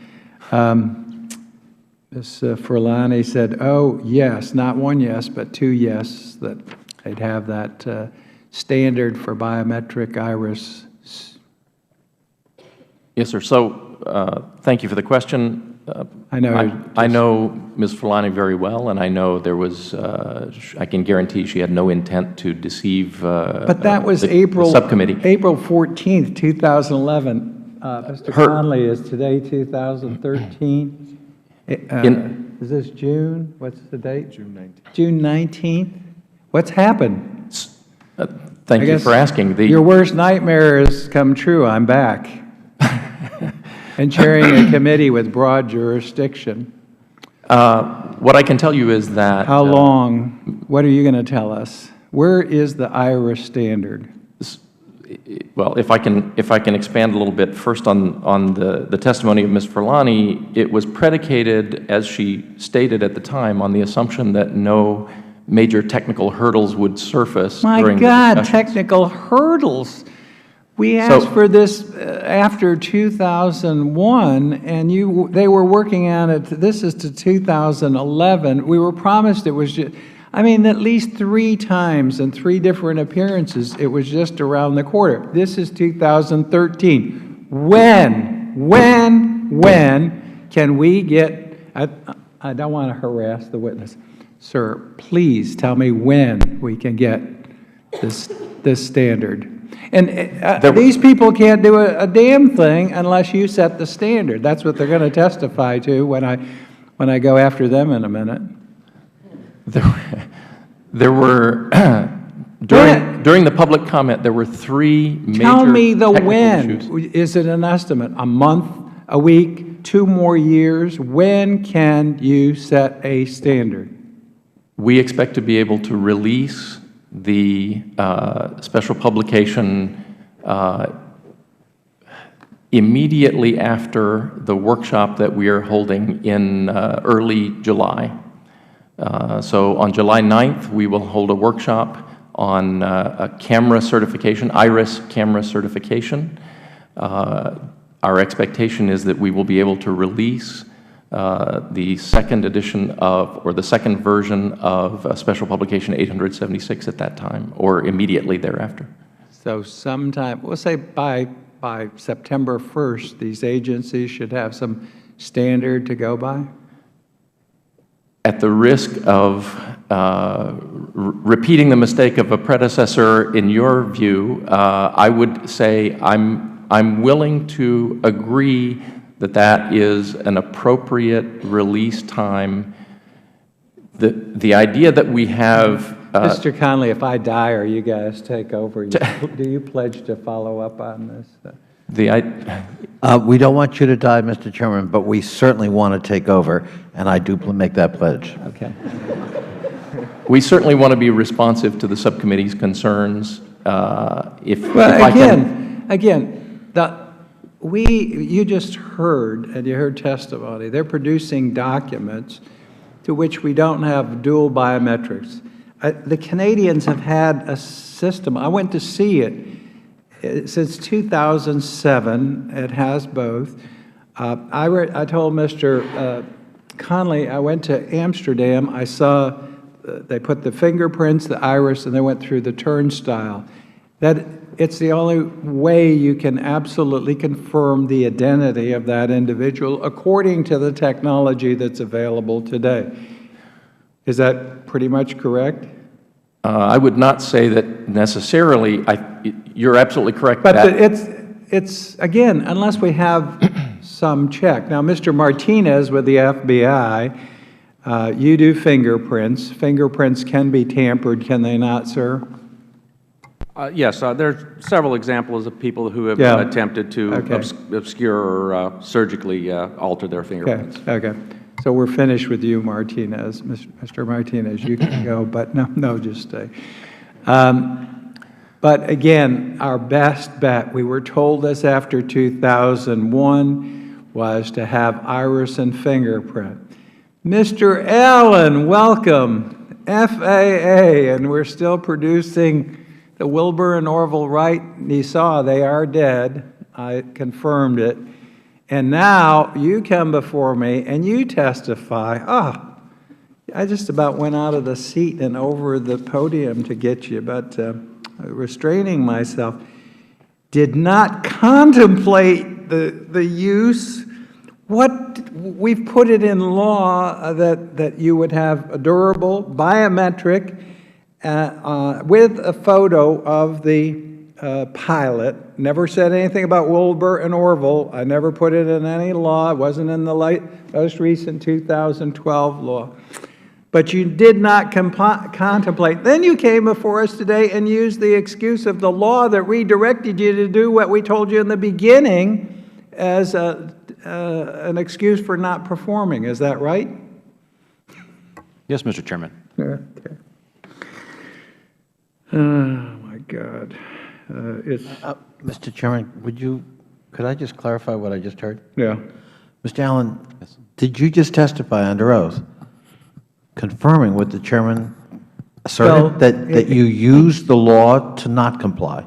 Ms. Furlani said, oh, yes, not one yes, but two yes, that they'd have that standard for biometric iris. Yes, sir. So thank you for the question. I know Ms. Furlani very well, and I know there was, I can guarantee she had no intent to deceive but that was the April subcommittee. April 14th, 2011. Mr. Conley, is today 2013? Is this June? What's the date? June 19th. June 19th? What's happened? Thank you for asking. Your worst nightmare has come true. I'm back. And chairing a committee with broad jurisdiction. What I can tell you is that... How long? What are you going to tell us? Where is the IRIS standard? Well, if I can expand a little bit, first on the testimony of Ms. Furlani, it was predicated, as she stated at the time, on the assumption that no major technical hurdles would surface during the discussions. My God, technical hurdles! We asked for this after 2001, and they were working on it. This is to 2011. We were promised it was just, I mean, at least 3 times in 3 different appearances, it was just around the corner. This is 2013. When can we get, I don't want to harass the witness. Sir, please tell me when we can get this standard. And these people can't do a damn thing unless you set the standard. That's what they're going to testify to when I go after them in a minute. There were, during the public comment, there were 3 major Tell me the technical when. issues. Is it an estimate? A month, a week, 2 more years? When can you set a standard? We expect to be able to release the special publication immediately after the workshop that we are holding in early July. So on July 9th, we will hold a workshop on a camera certification, iris camera certification. Our expectation is that we will be able to release the second edition of, or the second version of Special Publication 876 at that time, or immediately thereafter. So sometime, we'll say by September 1st, these agencies should have some standard to go by? At the risk of repeating the mistake of a predecessor in your view, I would say I'm willing to agree that that is an appropriate release time. The idea that we have... Mr. Conley, if I die or you guys take over, do you pledge to follow up on this? We don't want you to die, Mr. Chairman, but we certainly want to take over, and I do make that pledge. Okay. We certainly want to be responsive to the subcommittee's concerns. You just heard, and you heard testimony, they're producing documents to which we don't have dual biometrics. The Canadians have had a system. I went to see it. since 2007, it has both. I told Mr. Conley, I went to Amsterdam. I saw they put the fingerprints, the iris, and they went through the turnstile. That it's the only way you can absolutely confirm the identity of that individual according to the technology that's available today. Is that pretty much correct? I would not say that necessarily. You're absolutely correct. But it's again, unless we have some check. Now, Mr. Martinez with the FBI, you do fingerprints. Fingerprints can be tampered, can they not, sir? Yes, there's several examples of people who have Yeah. attempted to Okay. obscure or surgically alter their fingerprints. Okay. So we're finished with you, Martinez. Mr. Martinez, you can go, but no, just stay. But again, our best bet, we were told this after 2001, was to have iris and fingerprint. Mr. Allen, welcome, FAA, and we're still producing the Wilbur and Orville Wright. You saw they are dead. I confirmed it. And now you come before me and you testify. I just about went out of the seat and over the podium to get you, but restraining myself. Did not contemplate the use. We've put it in law that you would have a durable, biometric, with a photo of the pilot. Never said anything about Wilbur and Orville. I never put it in any law. It wasn't in the most recent 2012 law. But you did not contemplate. Then you came before us today and used the excuse of the law that redirected you to do what we told you in the beginning as an excuse for not performing. Is that right? Yes, Mr. Chairman. Okay. Oh, my God. Mr. Chairman, could I just clarify what I just heard? Yeah. Mr. Allen, did you just testify under oath, confirming what the Chairman asserted, that you used the law to not comply?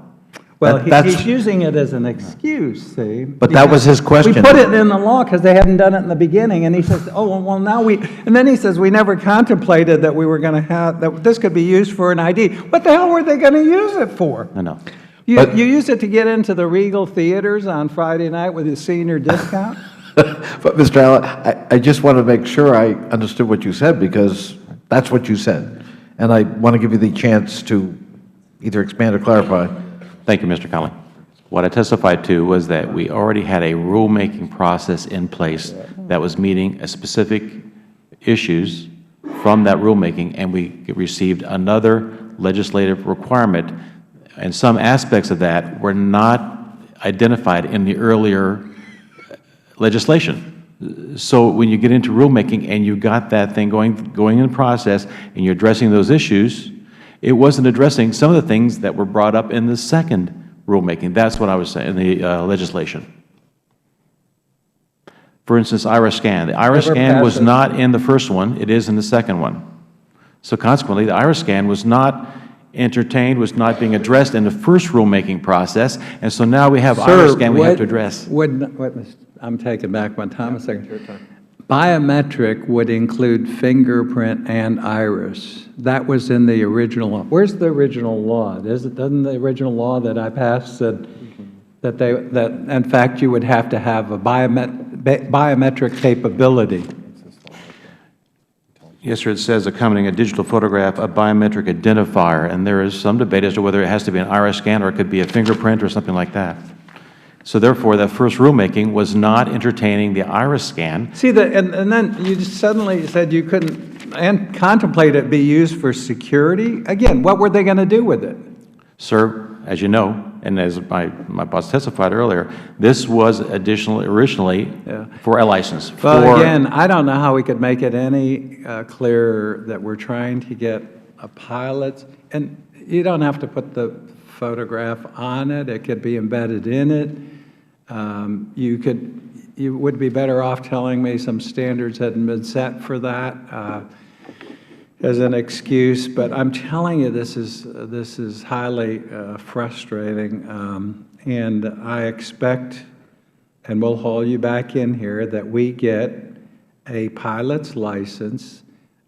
Well, he's using it as an excuse, see? But that was his question. We put it in the law because they hadn't done it in the beginning, and he says, oh, well, now and then he says, we never contemplated that we were going to have, that this could be used for an ID. What the hell were they going to use it for? I know. You used it to get into the Regal theaters on Friday night with a senior discount? But, Mr. Allen, I just want to make sure I understood what you said, because that's what you said. And I want to give you the chance to either expand or clarify. Thank you, Mr. Conley. What I testified to was that we already had a rulemaking process in place that was meeting specific issues from that rulemaking, and we received another legislative requirement, and some aspects of that were not identified in the earlier legislation. So when you get into rulemaking and you got that thing going in the process and you're addressing those issues, it wasn't addressing some of the things that were brought up in the second rulemaking. That's what I was saying, in the legislation. For instance, iris scan. The iris scan was not in the first one. It is in the second one. So consequently, the iris scan was not entertained, was not being addressed in the first rulemaking process, and so now we have iris scan we have to address. I'm taking back one time a second. Biometric would include fingerprint and iris. That was in the original law. Where's the original law? Doesn't the original law that I passed said that in fact you would have to have a biometric capability? Yes, sir. It says accompanying a digital photograph, a biometric identifier, and there is some debate as to whether it has to be an iris scan or it could be a fingerprint or something like that. So therefore, that first rulemaking was not entertaining the iris scan. See, and then you just suddenly said you couldn't contemplate it be used for security. Again, what were they going to do with it? Sir, as you know, and as my boss testified earlier, this was originally for a license. Well, again, I don't know how we could make it any clearer that we're trying to get a pilot, and you don't have to put the photograph on it. It could be embedded in it. You would be better off telling me some standards hadn't been set for that as an excuse. But I'm telling you, this is highly frustrating. And I expect, and we'll haul you back in here, that we get a pilot's license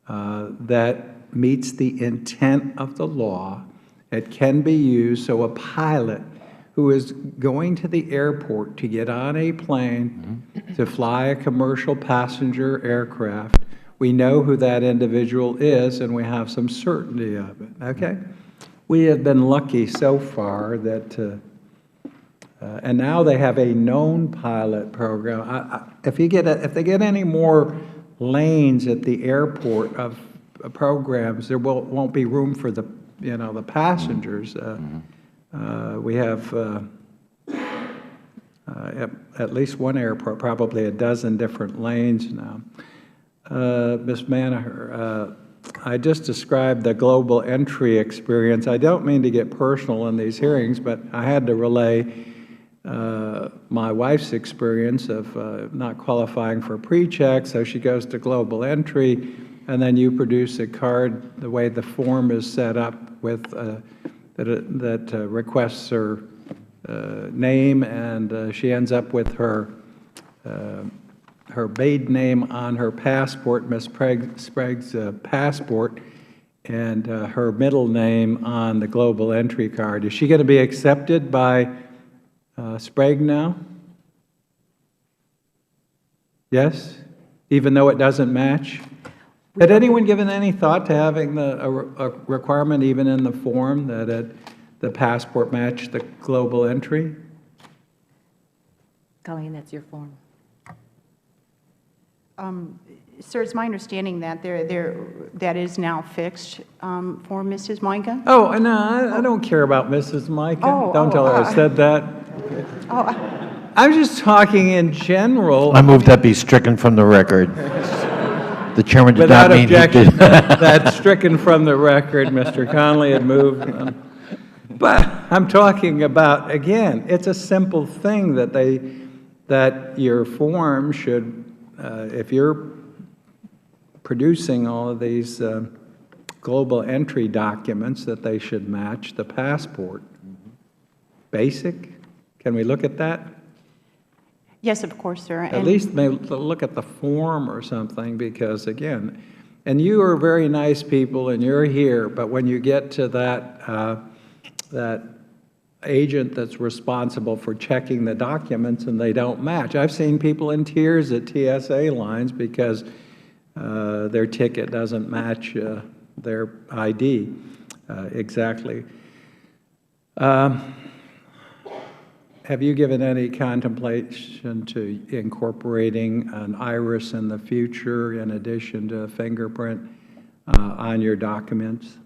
that meets the intent of the law. It can be used, so a pilot who is going to the airport to get on a plane to fly a commercial passenger aircraft, we know who that individual is and we have some certainty of it, okay? We have been lucky so far that, and now they have a known pilot program. If they get any more lanes at the airport of programs, there won't be room for the, the passengers. We have at least one airport, probably a dozen different lanes now. Ms. Manaher, I just described the global entry experience. I don't mean to get personal in these hearings, but I had to relay my wife's experience of not qualifying for pre-check, so she goes to global entry, and then you produce a card the way the form is set up with that requests her name, and she ends up with her maiden name on her passport, Ms. Sprague's passport, and her middle name on the global entry card. Is she going to be accepted by Sprague now? Yes? Even though it doesn't match? Had anyone given any thought to having a requirement even in the form that the passport match the global entry? Colleen, that's your form. Sir, it's my understanding that that is now fixed for Mrs. Micah. Oh, no, I don't care about Mrs. Micah. Oh, Don't tell her I said that. I'm just talking in general. I move that be stricken from the record. The chairman did Without not mean he objection, did. that's stricken from the record. Mr. Connolly had moved. But I'm talking about, again, it's a simple thing that your form should, if you're producing all of these global entry documents, that they should match the passport. Basic? Can we look at that? Yes, of course, sir. At least maybe look at the form or something, because again, and you are very nice people and you're here, but when you get to that agent that's responsible for checking the documents and they don't match. I've seen people in tears at TSA lines because their ticket doesn't match their ID exactly. Have you given any contemplation to incorporating an iris in the future in addition to a fingerprint on your documents?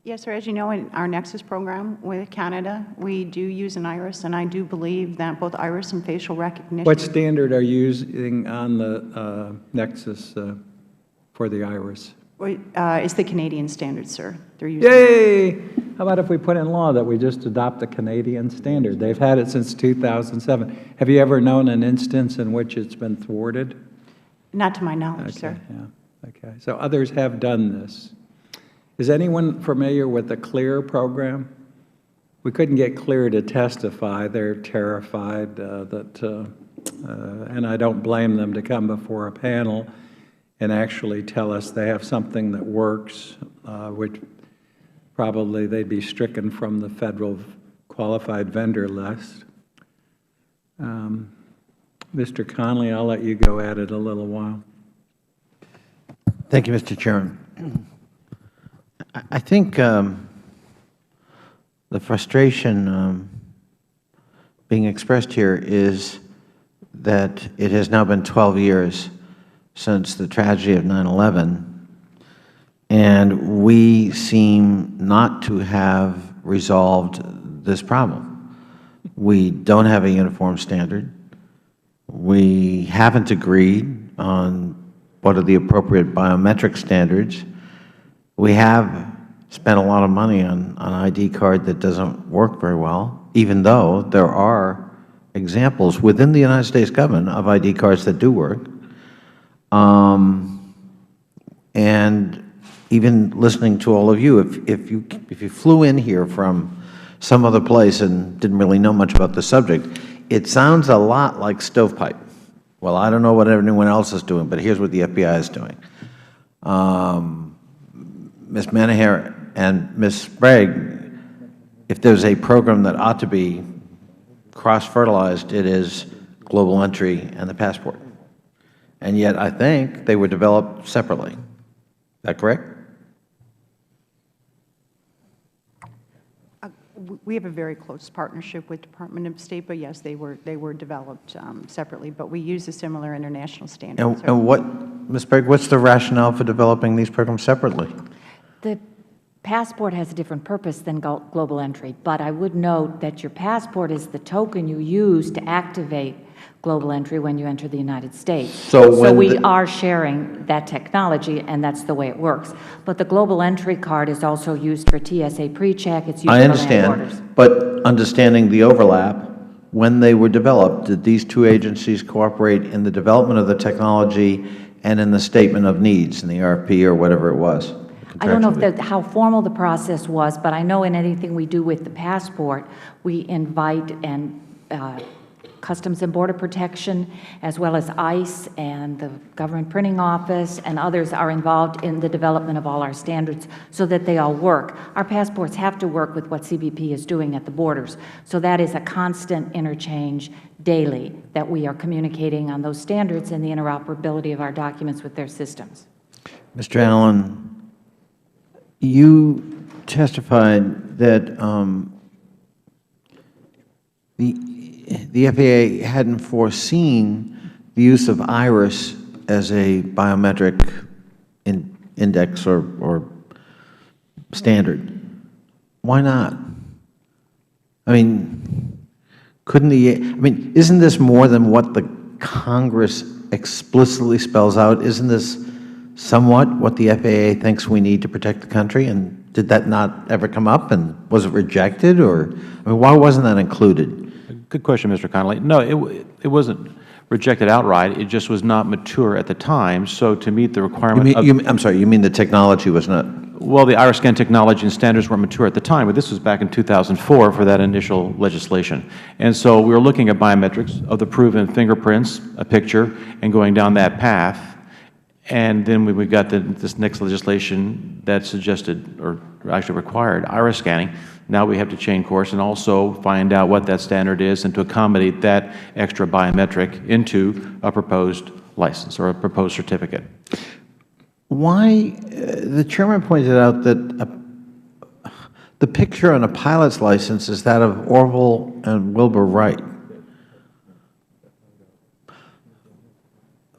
Yes, sir. As you know, in our Nexus program with Canada, we do use an iris, and I do believe that both iris and facial recognition. What standard are you using on the Nexus for the iris? It's the Canadian standard, sir. They're using. Yay! How about if we put in law that we just adopt the Canadian standard? They've had it since 2007. Have you ever known an instance in which it's been thwarted? Not to my knowledge, Okay, sir. yeah, okay. So others have done this. Is anyone familiar with the CLEAR program? We couldn't get CLEAR to testify. They're terrified and I don't blame them, to come before a panel and actually tell us they have something that works, which probably they'd be stricken from the federal qualified vendor list. Mr. Connolly, I'll let you go at it a little while. Thank you, Mr. Chairman. I think the frustration being expressed here is that it has now been 12 years since the tragedy of 9/11, and we seem not to have resolved this problem. We don't have a uniform standard. We haven't agreed on what are the appropriate biometric standards. We have spent a lot of money on an ID card that doesn't work very well, even though there are examples within the United States government of ID cards that do work. And even listening to all of you, if you flew in here from some other place and didn't really know much about the subject. It sounds a lot like stovepipe. Well, I don't know what anyone else is doing, but here's what the FBI is doing. Ms. Manaher and Ms. Sprague, if there's a program that ought to be cross-fertilized, it is global entry and the passport. And yet, I think they were developed separately. Is that correct? We have a very close partnership with Department of State, but yes, they were developed separately, but we use a similar international standard. And what, Ms. Sprague, what's the rationale for developing these programs separately? The passport has a different purpose than global entry, but I would note that your passport is the token you use to activate global entry when you enter the United States. So we are sharing that technology, and that's the way it works. But the global entry card is also used for TSA pre-check. It's used I for land borders. understand, but understanding the overlap, when they were developed, did these two agencies cooperate in the development of the technology and in the statement of needs, in the RFP or whatever it was? I don't know if how formal the process was, but I know in anything we do with the passport, we invite Customs and Border Protection, as well as ICE and the Government Printing Office and others are involved in the development of all our standards so that they all work. Our passports have to work with what CBP is doing at the borders. So that is a constant interchange daily that we are communicating on those standards and the interoperability of our documents with their systems. Mr. Allen, you testified that the FAA hadn't foreseen the use of iris as a biometric index or standard. Why not? I mean, isn't this more than what the Congress explicitly spells out? Isn't this somewhat what the FAA thinks we need to protect the country? And did that not ever come up? And was it rejected? Or, why wasn't that included? Good question, Mr. Connolly. No, it wasn't rejected outright. It just was not mature at the time. So to meet the requirement I'm sorry, you mean the technology was not? Well, the iris scan technology and standards weren't mature at the time, but this was back in 2004 for that initial legislation. And so we were looking at biometrics of the proven fingerprints, a picture, and going down that path. And then we got this next legislation that suggested, or actually required, iris scanning. Now we have to change course and also find out what that standard is and to accommodate that extra biometric into a proposed license or a proposed certificate. Why, the Chairman pointed out that the picture on a pilot's license is that of Orville and Wilbur Wright.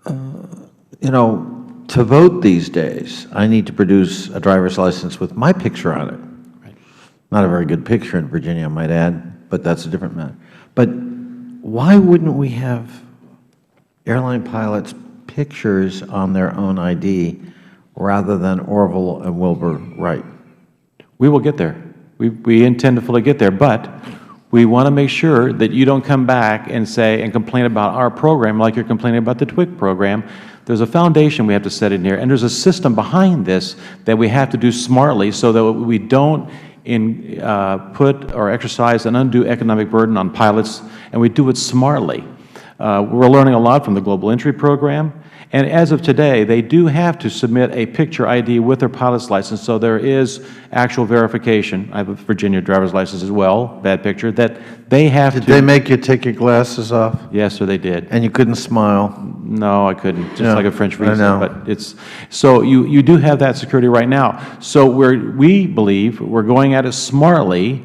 You know, to vote these days, I need to produce a driver's license with my picture on it. Not a very good picture in Virginia, I might add, but that's a different matter. But why wouldn't we have airline pilots' pictures on their own ID rather than Orville and Wilbur Wright? We will get there. We intend to fully get there, but we want to make sure that you don't come back and say and complain about our program like you're complaining about the TWIC program. There's a foundation we have to set in here, and there's a system behind this that we have to do smartly so that we don't put or exercise an undue economic burden on pilots, and we do it smartly. We're learning a lot from the Global Entry Program, and as of today, they do have to submit a picture ID with their pilot's license, so there is actual verification. I have a Virginia driver's license as well, bad picture, that they have to. Did they make you take your glasses off? Yes, sir, they did. And you couldn't smile? No, I couldn't, just Yeah, like a French visa. I know. But it's, so you do have that security right now. So we believe we're going at it smartly,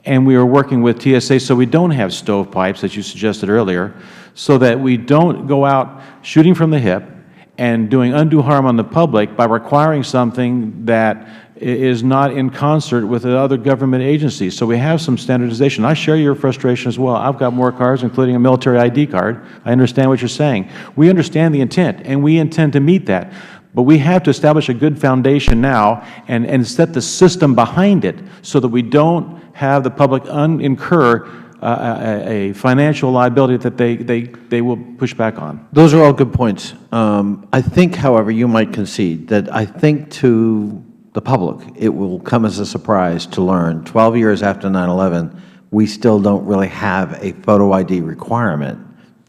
and we are working with TSA so we don't have stovepipes, as you suggested earlier, so that we don't go out shooting from the hip and doing undue harm on the public by requiring something that is not in concert with the other government agencies. So we have some standardization. I share your frustration as well. I've got more cards, including a military ID card. I understand what you're saying. We understand the intent, and we intend to meet that. But we have to establish a good foundation now and set the system behind it so that we don't have the public incur a financial liability that they will push back on. Those are all good points. I think, however, you might concede that I think to the public, it will come as a surprise to learn 12 years after 9/11, we still don't really have a photo ID requirement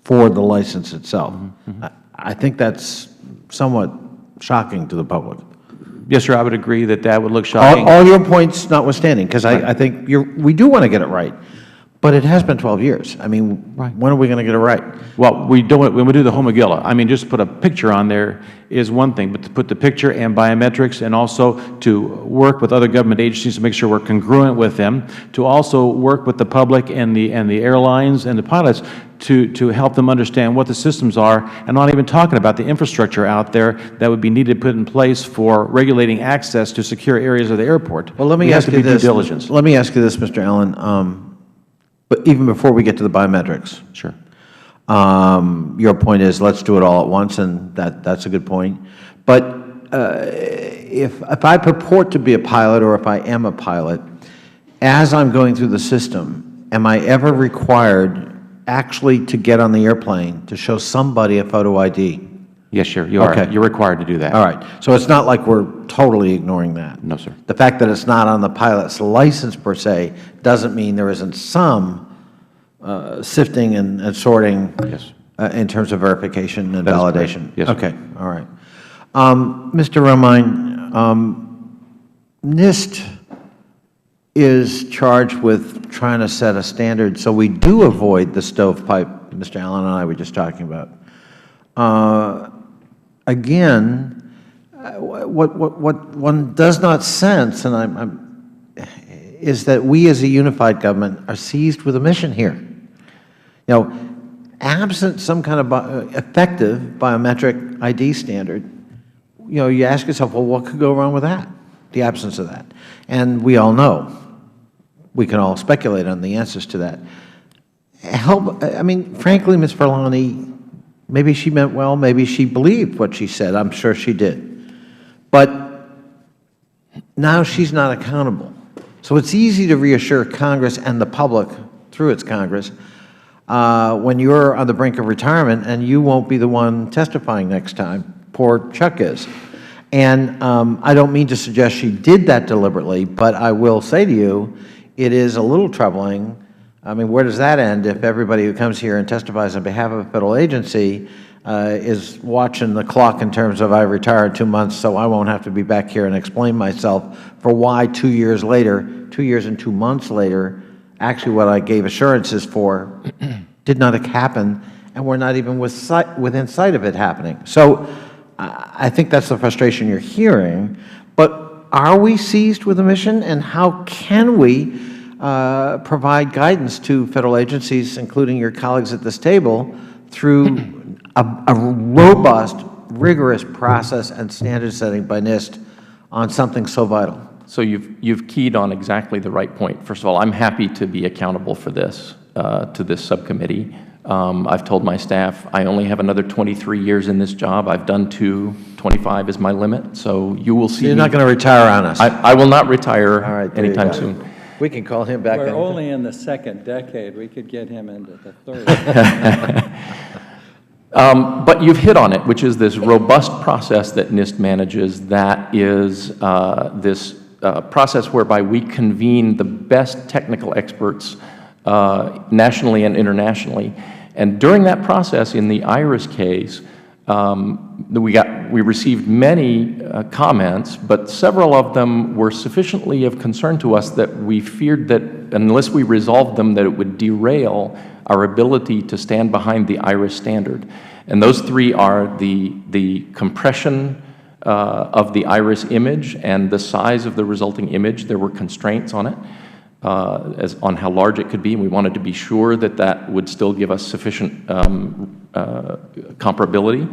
for the license itself. I think that's somewhat shocking to the public. Yes, sir, I would agree that that would look shocking. All your points notwithstanding, because I think we do want to get it right, but it has been 12 years. I mean, when are we going to get it right? Well, we don't, when we do the Homogilla, I mean, just to put a picture on there is one thing, but to put the picture and biometrics, and also to work with other government agencies to make sure we're congruent with them, to also work with the public and the airlines and the pilots to help them understand what the systems are, and not even talking about the infrastructure out there that would be needed to put in place for regulating access to secure areas of the airport. Well, let me ask you this. Let me ask you this, Mr. Allen. But even before we get to the biometrics, Sure. your point is let's do it all at once, and that's a good point. But if I purport to be a pilot, or if I am a pilot, as I'm going through the system, am I ever required actually to get on the airplane to show somebody a photo ID? Yes, sir, you are. Okay. You're required to do that. All right. So it's not like we're totally ignoring that. No, sir. The fact that it's not on the pilot's license per se doesn't mean there isn't some sifting and sorting Yes. in terms of verification and That is validation. correct. Yes, sir. Okay. All right. Mr. Romine, NIST is charged with trying to set a standard so we do avoid the stovepipe Mr. Allen and I were just talking about. Again, what one does not sense, and is that we as a unified government are seized with a mission here. You know, absent some kind of effective biometric ID standard, you know, you ask yourself, well, what could go wrong with that? The absence of that. And we all know. We can all speculate on the answers to that. I mean, frankly, Ms. Verlani, maybe she meant well, maybe she believed what she said. I'm sure she did. But now she's not accountable. So it's easy to reassure Congress and the public through its Congress when you're on the brink of retirement and you won't be the one testifying next time. Poor Chuck is. And I don't mean to suggest she did that deliberately, but I will say to you, it is a little troubling. I mean, where does that end if everybody who comes here and testifies on behalf of a federal agency is watching the clock in terms of I retire in 2 months, so I won't have to be back here and explain myself for why 2 years later, 2 years and 2 months later, actually what I gave assurances for did not happen, and we're not even within sight of it happening. So I think that's the frustration you're hearing. But are we seized with a mission, and how can we provide guidance to federal agencies, including your colleagues at this table, through a robust, rigorous process and standard setting by NIST on something so vital? So you've keyed on exactly the right point. First of all, I'm happy to be accountable for this, to this subcommittee. I've told my staff I only have another 23 years in this job. I've done 2, 25 is my limit. So you will see. You're not going to retire on us. I will not retire All right, anytime soon. We can call him back. We're anytime. only in the second decade. We could get him into the third. But you've hit on it, which is this robust process that NIST manages that is this process whereby we convene the best technical experts nationally and internationally. And during that process, in the IRIS case, we received many comments, but several of them were sufficiently of concern to us that we feared that unless we resolved them, that it would derail our ability to stand behind the IRIS standard. And those 3 are the compression of the IRIS image and the size of the resulting image. There were constraints on it, on how large it could be, and we wanted to be sure that that would still give us sufficient comparability.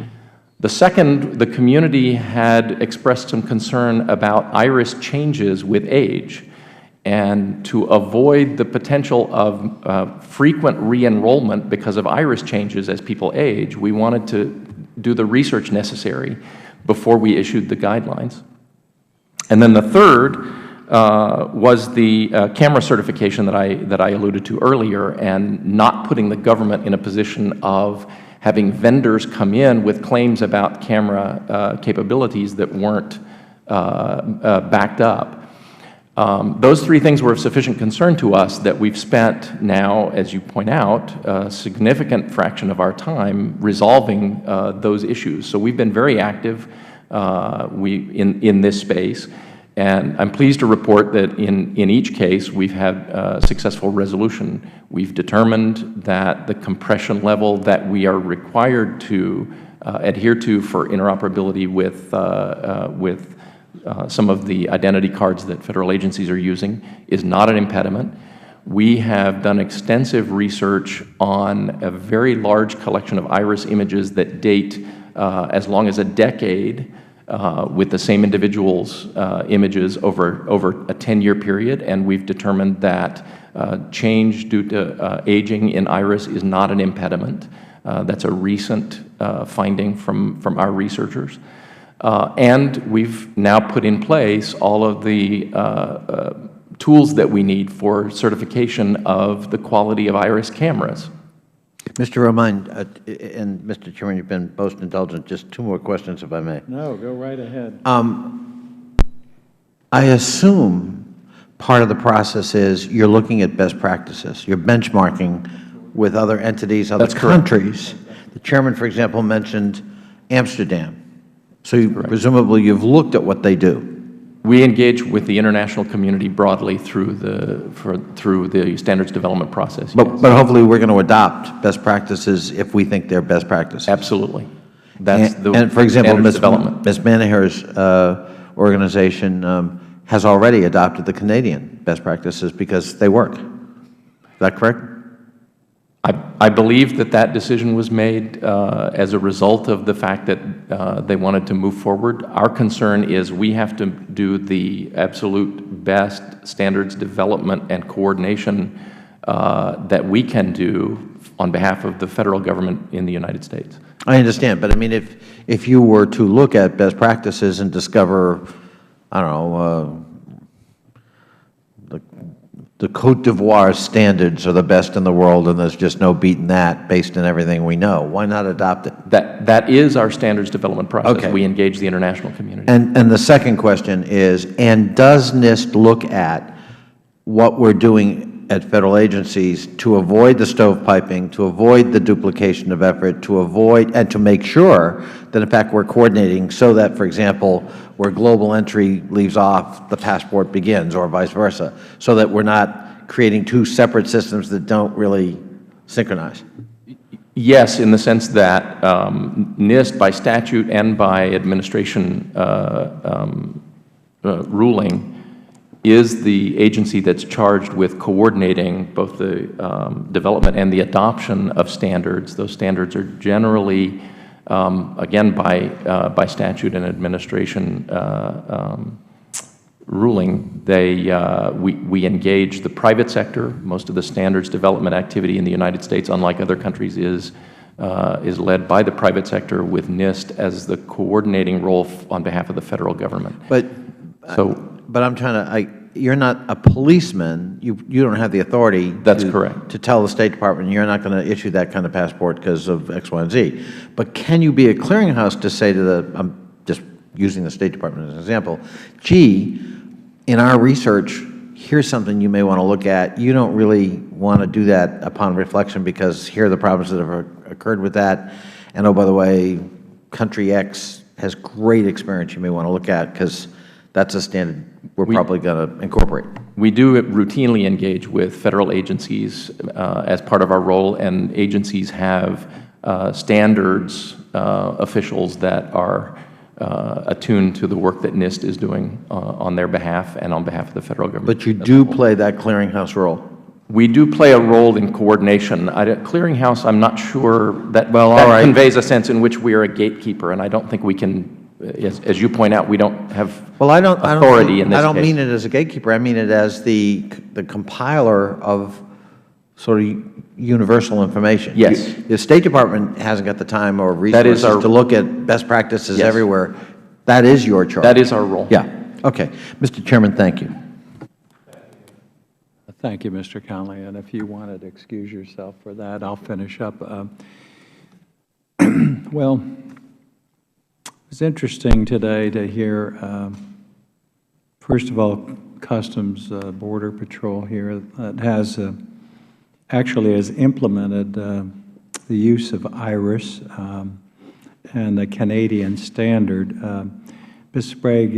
The second, the community had expressed some concern about IRIS changes with age, and to avoid the potential of frequent re-enrollment because of IRIS changes as people age, we wanted to do the research necessary before we issued the guidelines. And then the third was the camera certification that I alluded to earlier, and not putting the government in a position of having vendors come in with claims about camera capabilities that weren't backed up. Those three things were of sufficient concern to us that we've spent now, as you point out, a significant fraction of our time resolving those issues. So we've been very active in this space, and I'm pleased to report that in each case we've had successful resolution. We've determined that the compression level that we are required to adhere to for interoperability with some of the identity cards that Federal agencies are using is not an impediment. We have done extensive research on a very large collection of iris images that date as long as a decade with the same individual's images over a 10-year period, and we've determined that change due to aging in iris is not an impediment. That's a recent finding from our researchers. And we've now put in place all of the tools that we need for certification of the quality of iris cameras. Mr. Romine, and Mr. Chairman, you've been most indulgent. Just two more questions, if I may. No, go right ahead. I assume part of the process is you're looking at best practices. You're benchmarking with other entities, other countries. The Chairman, for example, mentioned Amsterdam. So presumably you've looked at what they do. We engage with the international community broadly through the standards development process. But hopefully we're going to adopt best practices if we think they're best practices. Absolutely. That's and for example, standards development. Ms. Manaher's organization has already adopted the Canadian best practices because they work. Is that correct? I believe that decision was made as a result of the fact that they wanted to move forward. Our concern is we have to do the absolute best standards development and coordination that we can do on behalf of the Federal Government in the United States. I understand, but I mean, if you were to look at best practices and discover, I don't know, the Côte d'Ivoire standards are the best in the world and there's just no beating that based on everything we know, why not adopt it? That is our standards development process. Okay. We engage the international community. And the second question is, and does NIST look at what we're doing at Federal agencies to avoid the stovepiping, to avoid the duplication of effort, to avoid, and to make sure that in fact we're coordinating so that, for example, where global entry leaves off, the passport begins, or vice versa, so that we're not creating two separate systems that don't really synchronize? Yes, in the sense that NIST, by statute and by administration ruling, is the agency that's charged with coordinating both the development and the adoption of standards. Those standards are generally, again, by statute and administration ruling, we engage the private sector. Most of the standards development activity in the United States, unlike other countries, is led by the private sector, with NIST as the coordinating role on behalf of the Federal Government. But I'm trying to, you're not a policeman. You don't have the authority. That's correct. To tell the State Department you're not going to issue that kind of passport because of X, Y, and Z. But can you be a clearinghouse to say to the, I'm just using the State Department as an example, gee, in our research, here's something you may want to look at. You don't really want to do that upon reflection because here are the problems that have occurred with that. And oh, by the way, country X has great experience you may want to look at because that's a standard we're probably going to incorporate. We do routinely engage with Federal agencies as part of our role, and agencies have standards officials that are attuned to the work that NIST is doing on their behalf and on behalf of the Federal Government. But you do play that clearinghouse role? We do play a role in coordination. Clearinghouse, I'm not sure that, right. conveys a sense in which we are a gatekeeper, and I don't think we can, as you point out, we don't have authority in this case. I don't mean it as a gatekeeper. I mean it as the compiler of sort of universal information. Yes. The State Department hasn't got the time or resources to look at best practices everywhere. That is your charge. That is our role. Yeah. Okay. Mr. Chairman, thank you. Thank you, Mr. Conley. And if you wanted to excuse yourself for that, I'll finish up. Well, it was interesting today to hear First of all, Customs Border Patrol here that has actually has implemented the use of IRIS and the Canadian standard. Ms. Sprague,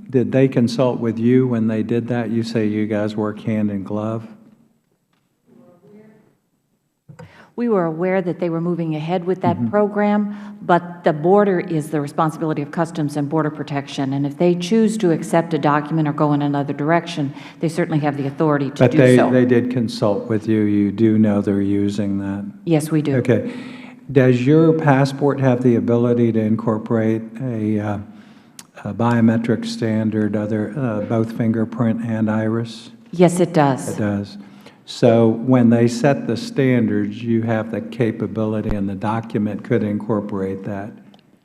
did they consult with you when they did that? You say you guys work hand in glove? We were aware that they were moving ahead with that program, but the border is the responsibility of Customs and Border Protection, and if they choose to accept a document or go in another direction, they certainly have the authority to do so. But they did consult with you. You do know they're using that? Yes, we do. Okay. Does your passport have the ability to incorporate a biometric standard, both fingerprint and iris? Yes, it does. It does. So when they set the standards, you have the capability and the document could incorporate that?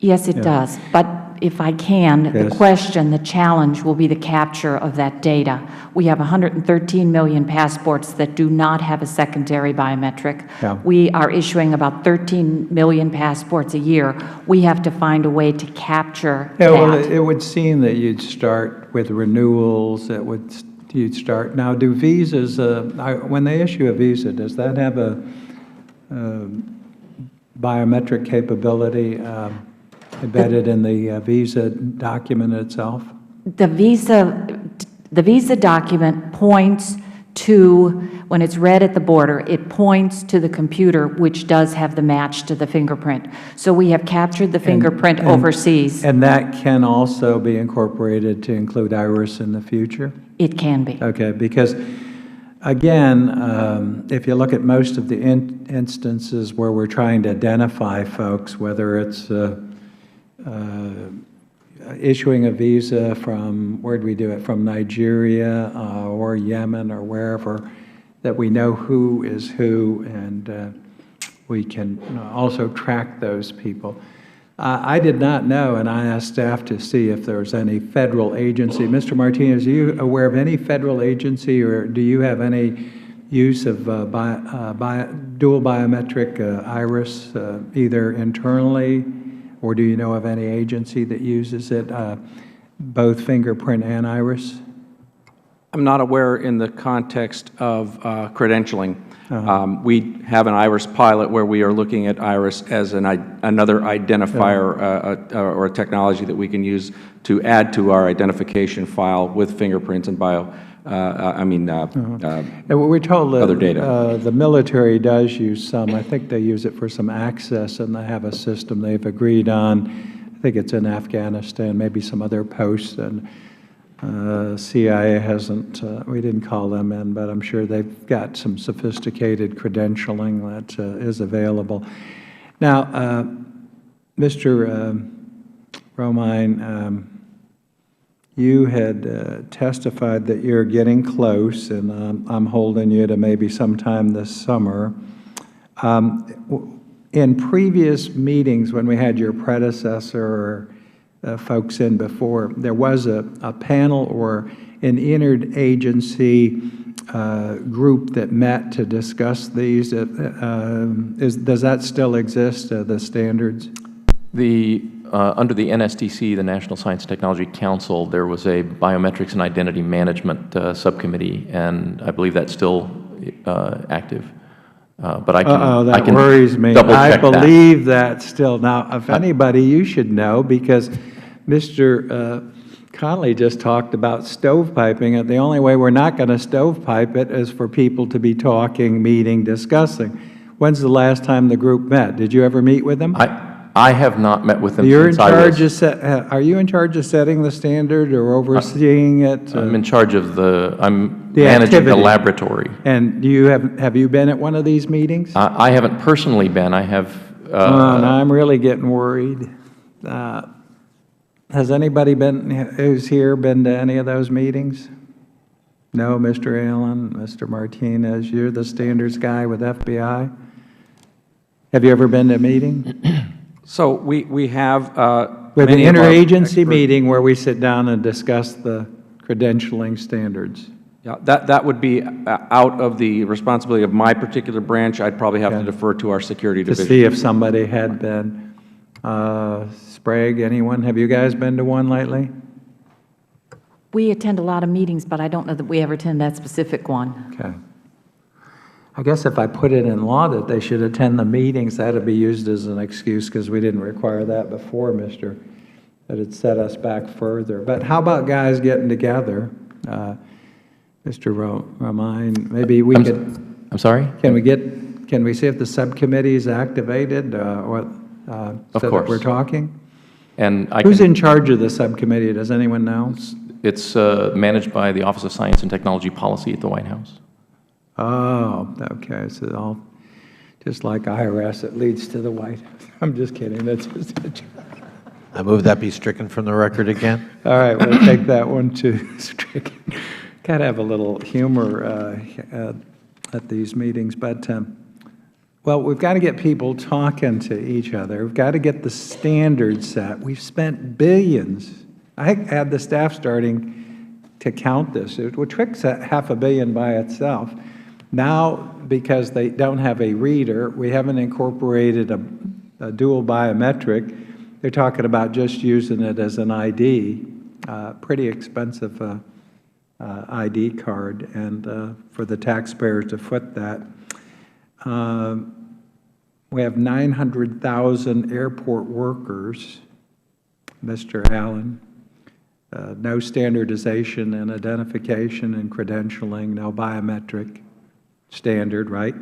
Yes, it does. But if I can, the Yes. question, the challenge will be the capture of that data. We have 113 million passports that do not have a secondary biometric. Yeah. We are issuing about 13 million passports a year. We have to find a way to capture Yeah, well, that. it would seem that you'd start with renewals, you'd start. Now, do visas, when they issue a visa, does that have a biometric capability embedded in the visa document itself? The visa document points to, when it's read at the border, it points to the computer, which does have the match to the fingerprint. So we have captured the fingerprint overseas. And that can also be incorporated to include iris in the future? It can be. Okay, because again, if you look at most of the instances where we're trying to identify folks, whether it's issuing a visa from, where do we do it, from Nigeria or Yemen or wherever, that we know who is who, and we can also track those people. I did not know, and I asked staff to see if there was any federal agency. Mr. Martinez, are you aware of any federal agency, or do you have any use of dual biometric iris, either internally, or do you know of any agency that uses it, both fingerprint and iris? I'm not aware in the context of credentialing. We have an iris pilot where we are looking at iris as another identifier or a technology that we can use to add to our identification file with fingerprints and we're told that other data. The military does use some. I think they use it for some access, and they have a system they've agreed on. I think it's in Afghanistan, maybe some other posts, and CIA hasn't, we didn't call them in, but I'm sure they've got some sophisticated credentialing that is available. Now, Mr. Romine, you had testified that you're getting close, and I'm holding you to maybe sometime this summer. In previous meetings, when we had your predecessor folks in before, there was a panel or an interagency group that met to discuss these. Does that still exist, the standards? Under the NSTC, the National Science Technology Council, there was a Biometrics and Identity Management Subcommittee, and I believe that's still active. But I can that worries me. double-check that. I believe that still. Now, if anybody, you should know, because Mr. Connolly just talked about stovepiping it. The only way we're not going to stovepipe it is for people to be talking, meeting, discussing. When's the last time the group met? Did you ever meet with them? I have not met with them You're since I was... are you in charge of setting the standard or overseeing it? I'm in charge of I'm managing activity. the laboratory. And do you have you been at one of these meetings? I haven't personally been. I have... Now I'm really getting worried. Has anybody who's here been to any of those meetings? No, Mr. Allen, Mr. Martinez, you're the standards guy with FBI. Have you ever been to a meeting? So we have With an many of our interagency expert- meeting where we sit down and discuss the credentialing standards. Yeah, that would be out of the responsibility of my particular branch. I'd probably have to defer to our security To division. see if somebody had been. Sprague, anyone? Have you guys been to one lately? We attend a lot of meetings, but I don't know that we ever attend that specific one. Okay. I guess if I put it in law that they should attend the meetings, that would be used as an excuse because we didn't require that before, Mr. That it set us back further. But how about guys getting together? Mr. Romine, maybe we could... I'm sorry? Can we see if the subcommittee is activated so that we're talking? And Who's in charge of the subcommittee? Does anyone know? It's managed by the Office of Science and Technology Policy at the White House. Oh, okay. So all, just like IRS, it leads to the White House. I'm just kidding. That's just a joke. I move that be stricken from the record again. All right, we'll take that one to stricken. Got to have a little humor at these meetings, but well, we've got to get people talking to each other. We've got to get the standards set. We've spent billions. I had the staff starting to count this, which took $500 million by itself. Now, because they don't have a reader, we haven't incorporated a dual biometric. They're talking about just using it as an ID, pretty expensive ID card, and for the taxpayer to foot that. We have 900,000 airport workers, Mr. Allen. No standardization and identification and credentialing, no biometric standard, right?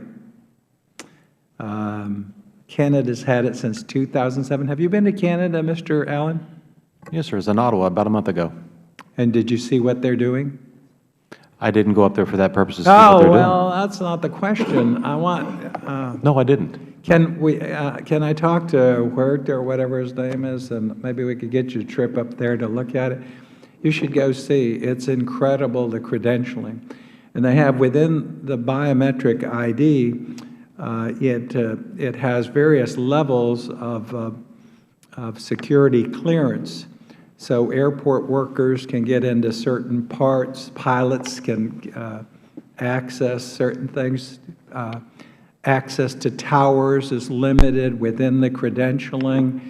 Canada's had it since 2007. Have you been to Canada, Mr. Allen? Yes, sir. I was in Ottawa about a month ago. And did you see what they're doing? I didn't go up there for that purpose to see what they're well, that's not the question. I want... No, I didn't. Can I talk to Wirt or whatever his name is, and maybe we could get you a trip up there to look at it? You should go see. It's incredible, the credentialing. And they have within the biometric ID, it has various levels of security clearance. So airport workers can get into certain parts, pilots can access certain things. Access to towers is limited within the credentialing.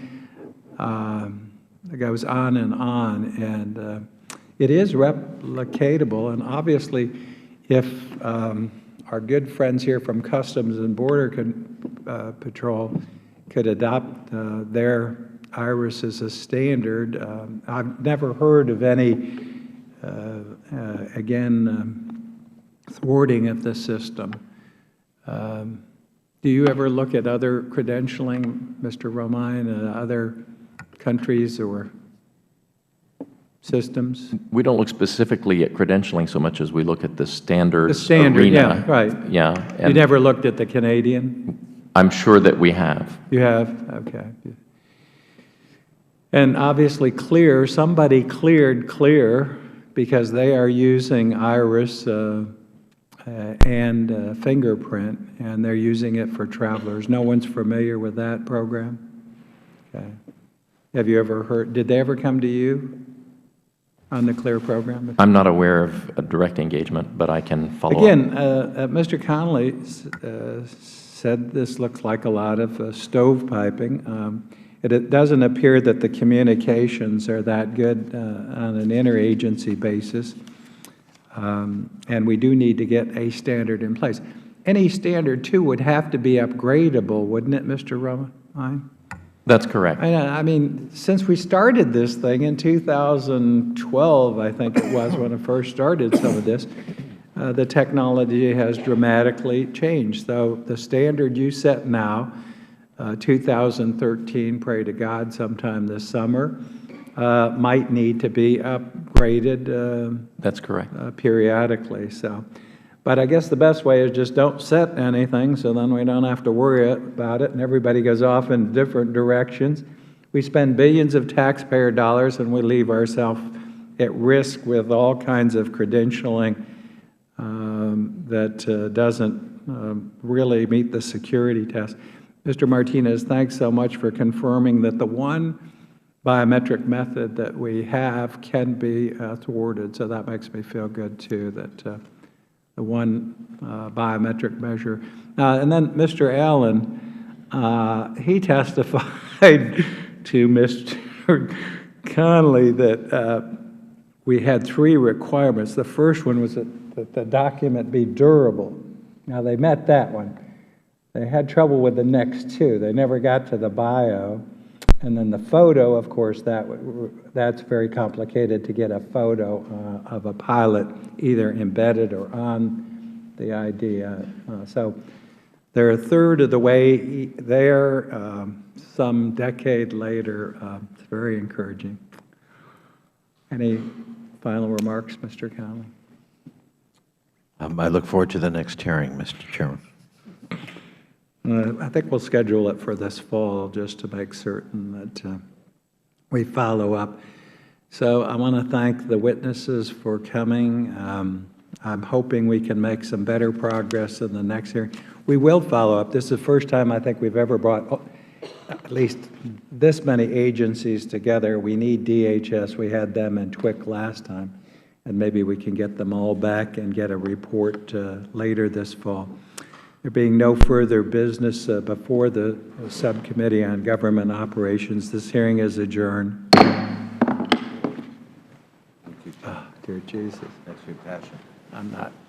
It goes on, and it is replicatable. And obviously, if our good friends here from Customs and Border Patrol could adopt their iris as a standard, I've never heard of any, thwarting of the system. Do you ever look at other credentialing, Mr. Romine, other countries or systems? We don't look specifically at credentialing so much as we look at the standards The standard, arena. yeah, right. Yeah. You never looked at the Canadian? I'm sure that we have. You have? Okay. And obviously CLEAR, somebody cleared CLEAR because they are using iris and fingerprint, and they're using it for travelers. No one's familiar with that program? Okay. Have you ever heard, did they ever come to you on the CLEAR program? I'm not aware of a direct engagement, but I can follow Again, up. Mr. Connolly said this looks like a lot of stovepiping. It doesn't appear that the communications are that good on an interagency basis. And we do need to get a standard in place. Any standard, too, would have to be upgradable, wouldn't it, Mr. Romine? That's correct. I mean, since we started this thing in 2012, I think it was when I first started some of this, the technology has dramatically changed. So the standard you set now, 2013, pray to God sometime this summer, might need to be upgraded. That's correct. Periodically. So, but I guess the best way is just don't set anything, so then we don't have to worry about it, and everybody goes off in different directions. We spend billions of taxpayer dollars, and we leave ourselves at risk with all kinds of credentialing that doesn't really meet the security test. Mr. Martinez, thanks so much for confirming that the one biometric method that we have can be thwarted. So that makes me feel good, too, that the one biometric measure. And then Mr. Allen, he testified to Mr. Connolly that we had 3 requirements. The first one was that the document be durable. Now, they met that one. They had trouble with the next 2. They never got to the bio. And then the photo, of course, that's very complicated to get a photo of a pilot either embedded or on the ID. So they're a third of the way there. Some decade later, it's very encouraging. Any final remarks, Mr. Connolly? I look forward to the next hearing, Mr. Chairman. I think we'll schedule it for this fall just to make certain that we follow up. So I want to thank the witnesses for coming. I'm hoping we can make some better progress in the next hearing. We will follow up. This is the first time I think we've ever brought at least this many agencies together. We need DHS. We had them in TWIC last time, and maybe we can get them all back and get a report later this fall. There being no further business before the Subcommittee on Government Operations, this hearing is adjourned. Oh, dear Jesus. Thanks for your passion. I'm not.